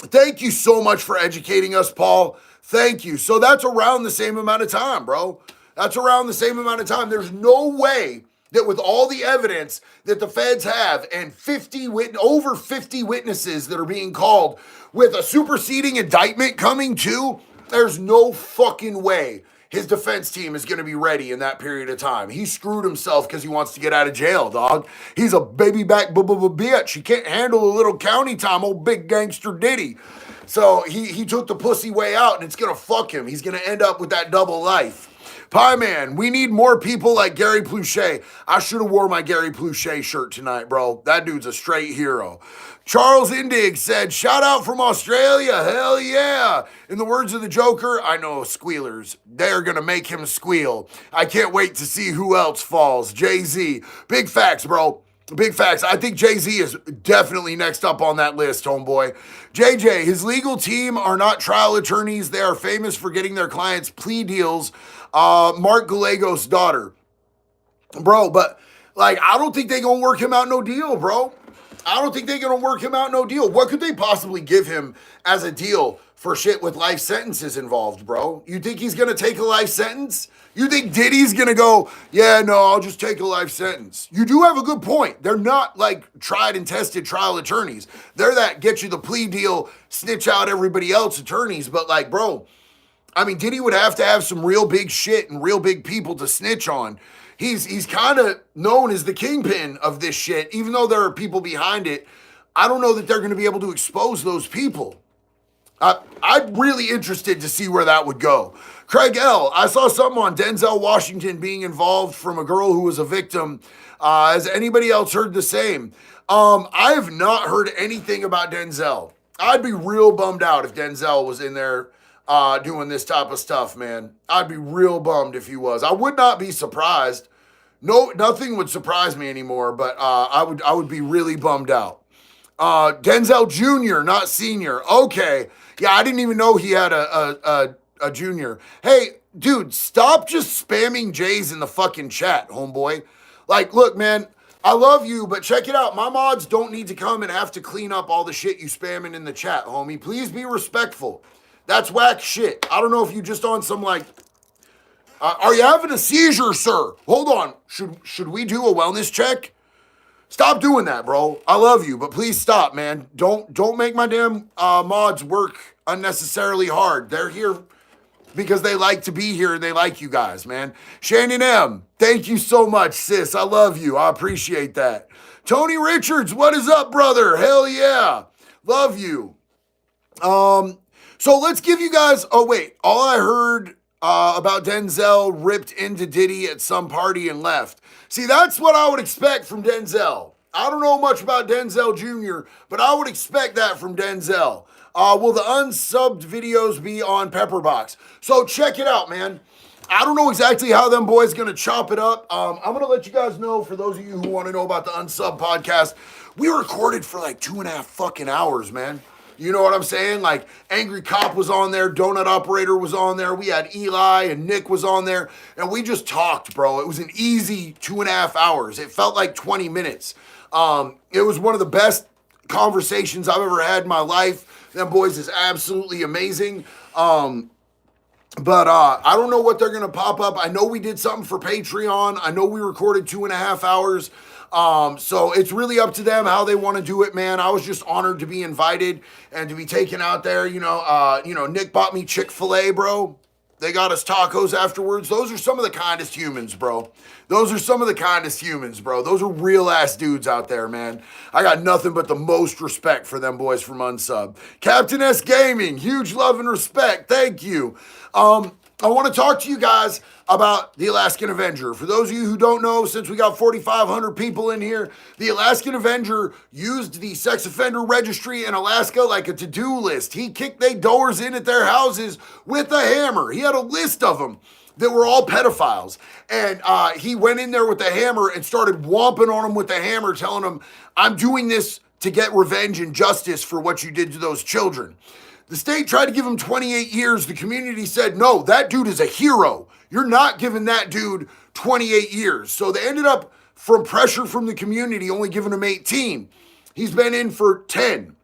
Thank you so much for educating us, Paul. Thank you. So that's around the same amount of time, bro. That's around the same amount of time. There's no way that with all the evidence that the feds have and over 50 witnesses that are being called with a superseding indictment coming too, there's no fucking way his defense team is going to be ready in that period of time. He screwed himself because he wants to get out of jail, dog. He's a baby back bitch. He can't handle a little county time, old big gangster Diddy. So he took the pussy way out and it's going to fuck him. He's going to end up with that double life. Pie Man, we need more people like Gary Pluchet. I should have wore my Gary Pluchet shirt tonight, bro. That dude's a straight hero. Charles Indig said, shout out from Australia. Hell yeah. In the words of the Joker, I know squealers. They're going to make him squeal. I can't wait to see who else falls. JayZ. Big facts, bro. Big facts. I think JayZ is definitely next up on that list, homeboy. JJ, his legal team are not trial attorneys. They are famous for getting their clients plea deals. Mark Gallegos' daughter. Bro, but like, I don't think they gonna work him out no deal, bro. I don't think they're gonna work him out no deal. What could they possibly give him as a deal for shit with life sentences involved, bro? You think he's gonna take a life sentence? You think Diddy's gonna go, yeah, no, I'll just take a life sentence? You do have a good point. They're not like tried and tested trial attorneys. They're that get you the plea deal, snitch out everybody else attorneys. But like, bro, I mean, Diddy would have to have some real big shit and real big people to snitch on. He's kind of known as the kingpin of this shit, even though there are people behind it. I don't know that they're going to be able to expose those people. I'm really interested to see where that would go. Craig L., I saw something on Denzel Washington being involved from a girl who was a victim. Has anybody else heard the same? I have not heard anything about Denzel. I'd be real bummed out if Denzel was in there doing this type of stuff, man. I'd be real bummed if he was. I would not be surprised. No, nothing would surprise me anymore, but I would be really bummed out. Denzel Jr., not senior. Okay. Yeah, I didn't even know he had a junior. Hey, dude, stop just spamming Jays in the fucking chat, homeboy. Like, look, man, I love you, but check it out. My mods don't need to come and have to clean up all the shit you spamming in the chat, homie. Please be respectful. That's whack shit. I don't know if you just on some like, are you having a seizure, sir? Hold on. Should we do a wellness check? Stop doing that, bro. I love you, but please stop, man. Don't make my damn mods work unnecessarily hard. They're here because they like to be here and they like you guys, man. Shannon M., thank you so much, sis. I love you. I appreciate that. Tony Richards, what is up, brother? Hell yeah. Love you. So let's give you guys, oh wait, all I heard about Denzel ripped into Diddy at some party and left. See, that's what I would expect from Denzel. I don't know much about Denzel Jr., but I would expect that from Denzel. Will the unsubbed videos be on Pepperbox? So check it out, man. I don't know exactly how them boys gonna chop it up. I'm gonna let you guys know, for those of you who want to know about the Unsub podcast, we recorded for like 2.5 fucking hours, man. You know what I'm saying? Like, Angry Cop was on there, Donut Operator was on there, we had Eli and Nick was on there, and we just talked, bro. It was an easy 2.5 hours. It felt like 20 minutes. It was one of the best conversations I've ever had in my life. Them boys is absolutely amazing. But I don't know what they're going to pop up. I know we did something for Patreon. I know we recorded 2.5 hours. So it's really up to them how they want to do it, man. I was just honored to be invited and to be taken out there. Nick bought me Chick-fil-A, bro. They got us tacos afterwards. Those are some of the kindest humans, bro. Those are some of the kindest humans, bro. Those are real ass dudes out there, man. I got nothing but the most respect for them boys from Unsub. Captain S Gaming, huge love and respect. Thank you. I want to talk to you guys about the Alaskan Avenger. For those of you who don't know, since we got 4,500 people in here, the Alaskan Avenger used the sex offender registry in Alaska like a to-do list. He kicked their doors in at their houses with a hammer. He had a list of them that were all pedophiles. And he went in there with the hammer and started whomping on them with the hammer, telling them, I'm doing this to get revenge and justice for what you did to those children. The state tried to give him 28 years. The community said, no, that dude is a hero. You're not giving that dude 28 years. So they ended up, from pressure from the community, only giving him 18. He's been in for 10.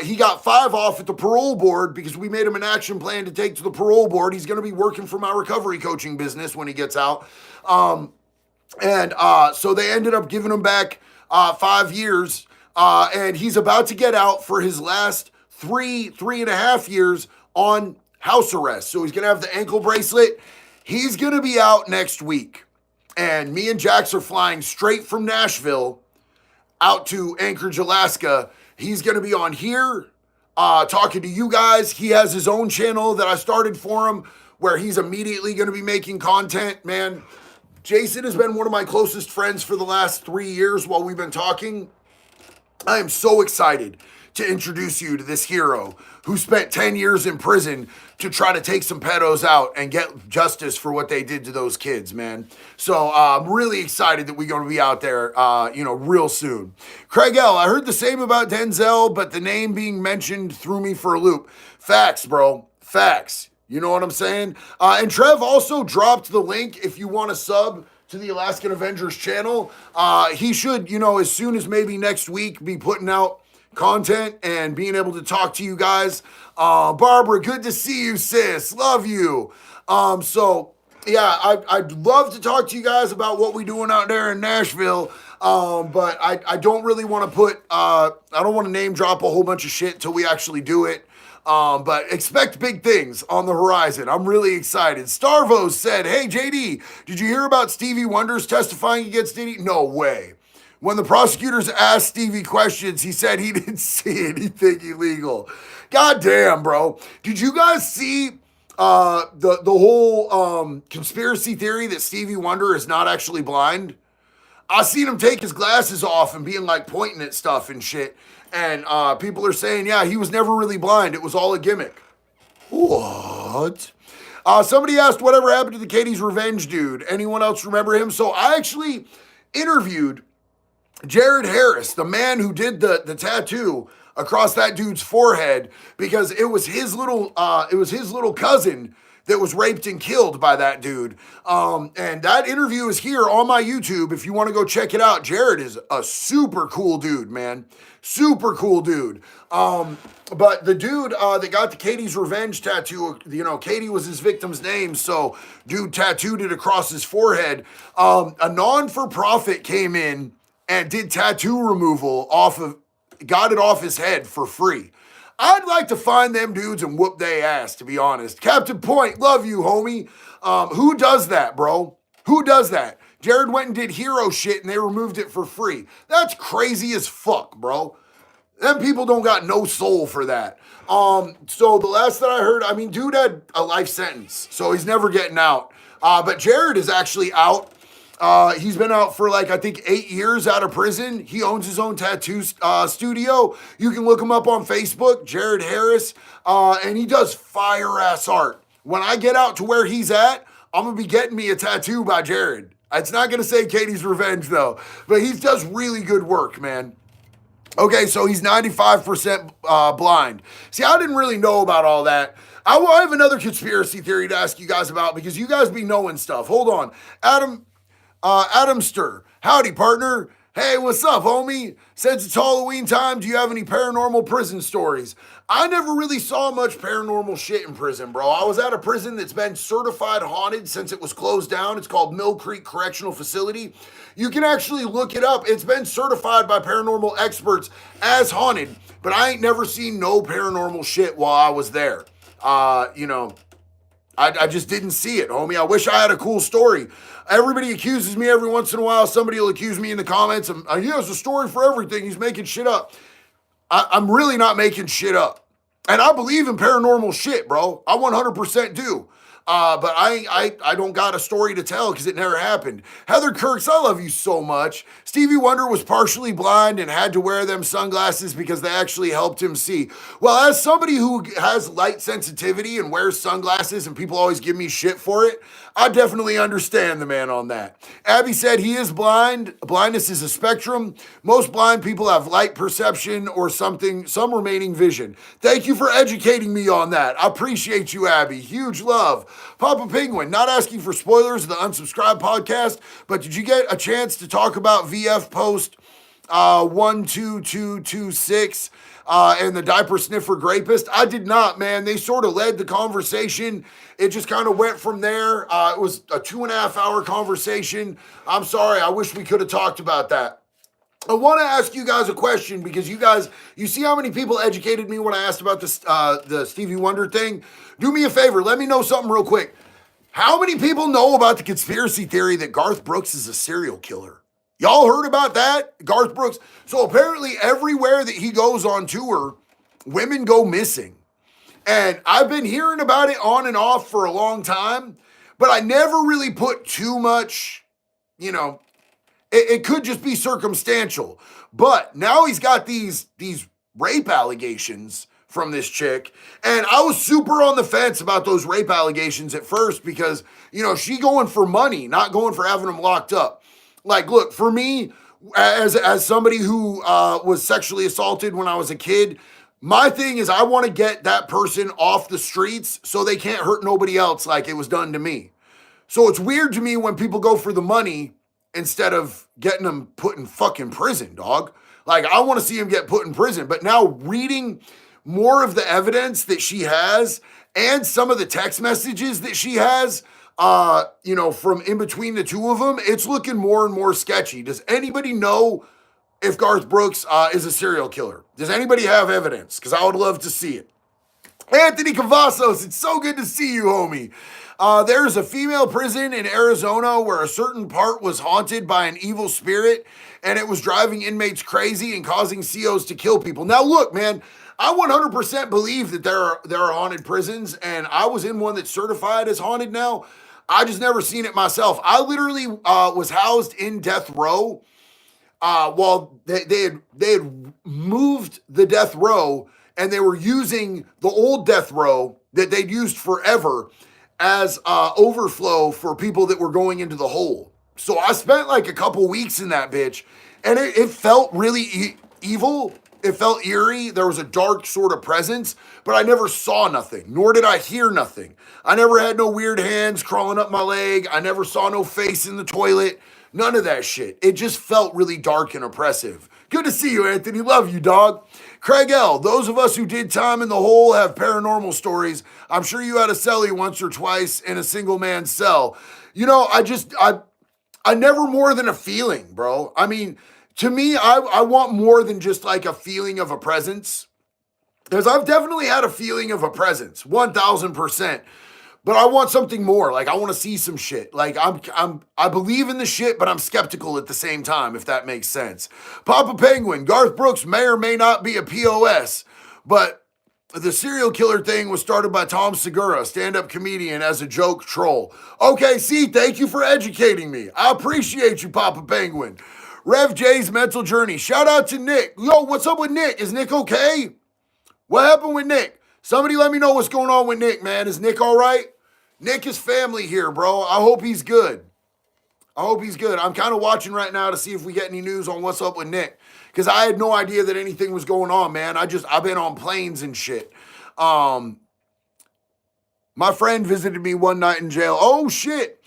He got 5 off at the parole board because we made him an action plan to take to the parole board. He's going to be working for my recovery coaching business when he gets out. So they ended up giving him back 5 years. And he's about to get out for his last 3.5 years on house arrest. So he's going to have the ankle bracelet. He's going to be out next week. And me and Jax are flying straight from Nashville out to Anchorage, Alaska. He's going to be on here talking to you guys. He has his own channel that I started for him where he's immediately going to be making content, man. Jason has been one of my closest friends for the last 3 years while we've been talking. I am so excited to introduce you to this hero who spent 10 years in prison to try to take some pedos out and get justice for what they did to those kids, man. So I'm really excited that we're going to be out there, real soon. Craig L., I heard the same about Denzel, but the name being mentioned threw me for a loop. Facts, bro. Facts. You know what I'm saying? And Trev also dropped the link if you want to sub to the Alaskan Avengers channel. He should, as soon as maybe next week, be putting out content and being able to talk to you guys. Barbara, good to see you, sis. Love you. I'd love to talk to you guys about what we're doing out there in Nashville. But I don't really want to I don't want to name drop a whole bunch of shit till we actually do it. But expect big things on the horizon. I'm really excited. Starvo said, hey, JD, did you hear about Stevie Wonder's testifying against Diddy? No way. When the prosecutors asked Stevie questions, he said he didn't see anything illegal. God damn, bro. Did you guys see the whole conspiracy theory that Stevie Wonder is not actually blind? I seen him take his glasses off and being like pointing at stuff and shit. And people are saying, yeah, he was never really blind. It was all a gimmick. What? Somebody asked whatever happened to the Katie's Revenge dude. Anyone else remember him? So I actually interviewed Jared Harris, the man who did the tattoo across that dude's forehead, because it was his little cousin that was raped and killed by that dude. And that interview is here on my YouTube if you want to go check it out. Jared is a super cool dude, man. Super cool dude. But the dude that got the Katie's Revenge tattoo, Katie was his victim's name, so dude tattooed it across his forehead. A non-for-profit came in and did tattoo removal got it off his head for free. I'd like to find them dudes and whoop they ass, to be honest. Captain Point, love you, homie. Who does that, bro? Who does that? Jared went and did hero shit and they removed it for free. That's crazy as fuck, bro. Them people don't got no soul for that. So the last that I heard, dude had a life sentence, so he's never getting out. But Jared is actually out. He's been out for I think 8 years out of prison. He owns his own tattoo studio. You can look him up on Facebook, Jared Harris, and he does fire ass art. When I get out to where he's at, I'm going to be getting me a tattoo by Jared. It's not going to say Katie's Revenge though, but he does really good work, man. Okay, so he's 95% blind. See, I didn't really know about all that. I have another conspiracy theory to ask you guys about because you guys be knowing stuff. Hold on. Adamster, howdy, partner. Hey, what's up, homie? Since it's Halloween time, do you have any paranormal prison stories? I never really saw much paranormal shit in prison, bro. I was at a prison that's been certified haunted since it was closed down. It's called Mill Creek Correctional Facility. You can actually look it up. It's been certified by paranormal experts as haunted, but I ain't never seen no paranormal shit while I was there. I just didn't see it, homie. I wish I had a cool story. Everybody accuses me every once in a while. Somebody will accuse me in the comments of, he has a story for everything. He's making shit up. I'm really not making shit up. And I believe in paranormal shit, bro. I 100% do. But I don't got a story to tell because it never happened. Heather Kirks, I love you so much. Stevie Wonder was partially blind and had to wear them sunglasses because they actually helped him see. Well, as somebody who has light sensitivity and wears sunglasses and people always give me shit for it, I definitely understand the man on that. Abby said he is blind. Blindness is a spectrum. Most blind people have light perception or some remaining vision. Thank you for educating me on that. I appreciate you, Abby. Huge love. Papa Penguin, not asking for spoilers of the Unsubscribed podcast, but did you get a chance to talk about VF post 12226 and the diaper sniffer grapist? I did not, man. They sort of led the conversation. It just kind of went from there. It was a 2.5 hour conversation. I'm sorry. I wish we could have talked about that. I want to ask you guys a question because you see how many people educated me when I asked about this, the Stevie Wonder thing? Do me a favor. Let me know something real quick. How many people know about the conspiracy theory that Garth Brooks is a serial killer? Y'all heard about that? Garth Brooks. So apparently everywhere that he goes on tour, women go missing. And I've been hearing about it on and off for a long time, but I never really put too much, it could just be circumstantial. But now he's got these rape allegations from this chick. And I was super on the fence about those rape allegations at first because, she going for money, not going for having them locked up. Like, look, for me, as somebody who was sexually assaulted when I was a kid, my thing is I want to get that person off the streets so they can't hurt nobody else like it was done to me. So it's weird to me when people go for the money instead of getting them put in fucking prison, dog. Like, I want to see him get put in prison. But now reading more of the evidence that she has and some of the text messages that she has, from in between the two of them, it's looking more and more sketchy. Does anybody know if Garth Brooks is a serial killer? Does anybody have evidence? Because I would love to see it. Anthony Cavazos, it's so good to see you, homie. There's a female prison in Arizona where a certain part was haunted by an evil spirit, and it was driving inmates crazy and causing COs to kill people. Now, look, man, I 100% believe that there are haunted prisons, and I was in one that's certified as haunted now. I just never seen it myself. I literally was housed in death row while they had moved the death row, and they were using the old death row that they'd used forever as overflow for people that were going into the hole. So I spent like a couple weeks in that bitch, and it felt really evil. It felt eerie. There was a dark sort of presence, but I never saw nothing, nor did I hear nothing. I never had no weird hands crawling up my leg. I never saw no face in the toilet. None of that shit. It just felt really dark and oppressive. Good to see you, Anthony. Love you, dog. Craig L., those of us who did time in the hole have paranormal stories. I'm sure you had a cellie once or twice in a single man cell. I never more than a feeling, bro. I mean, to me, I want more than just like a feeling of a presence. Because I've definitely had a feeling of a presence, 1000%. But I want something more. Like, I want to see some shit. Like, I believe in the shit, but I'm skeptical at the same time, if that makes sense. Papa Penguin, Garth Brooks may or may not be a POS, but the serial killer thing was started by Tom Segura, stand-up comedian, as a joke troll. Okay, see, thank you for educating me. I appreciate you, Papa Penguin. Rev J's Mental Journey. Shout out to Nick. Yo, what's up with Nick? Is Nick okay? What happened with Nick? Somebody let me know what's going on with Nick, man. Is Nick all right? Nick is family here, bro. I hope he's good. I'm kind of watching right now to see if we get any news on what's up with Nick. Because I had no idea that anything was going on, man. I've been on planes and shit. My friend visited me one night in jail. Oh, shit.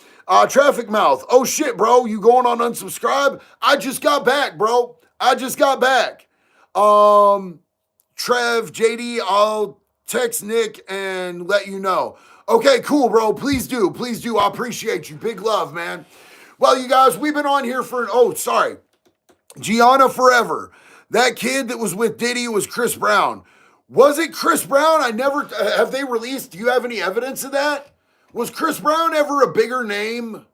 Traffic Mouth. Oh shit, bro. You going on unsubscribe? I just got back, bro. I just got back. Trev, JD, I'll text Nick and let you know. Okay, cool, bro. Please do. Please do. I appreciate you. Big love, man. Well, you guys, we've been on here for, Gianna Forever. That kid that was with Diddy was Chris Brown. Was it Chris Brown? Have they released, do you have any evidence of that? Was Chris Brown ever a bigger name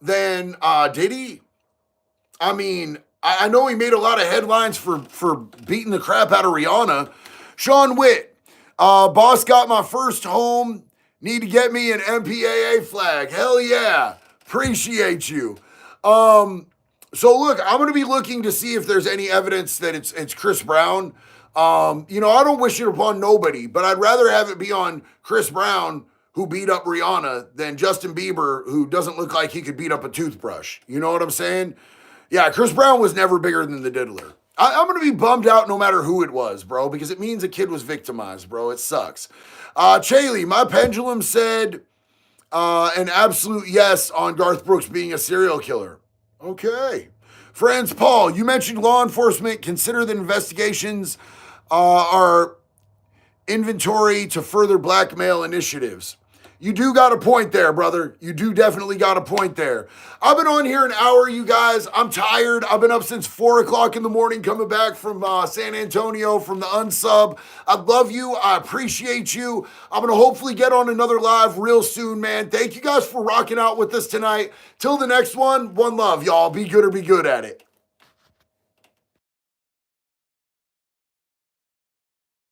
than Diddy? I mean, I know he made a lot of headlines for beating the crap out of Rihanna. Sean Witt, boss got my first home. Need to get me an MPAA flag. Hell yeah. Appreciate you. So look, I'm going to be looking to see if there's any evidence that it's Chris Brown. I don't wish it upon nobody, but I'd rather have it be on Chris Brown, who beat up Rihanna, than Justin Bieber, who doesn't look like he could beat up a toothbrush. You know what I'm saying? Yeah, Chris Brown was never bigger than the diddler. I'm going to be bummed out no matter who it was, bro, because it means a kid was victimized, bro. It sucks. Chaley, my pendulum said an absolute yes on Garth Brooks being a serial killer. Okay. Friends, Paul, you mentioned law enforcement consider that investigations are inventory to further blackmail initiatives. You do got a point there, brother. You do definitely got a point there. I've been on here an hour, you guys. I'm tired. I've been up since 4 o'clock in the morning coming back from San Antonio from the Unsub. I love you. I appreciate you. I'm going to hopefully get on another live real soon, man. Thank you guys for rocking out with us tonight. Till the next one love, y'all. Be good or be good at it.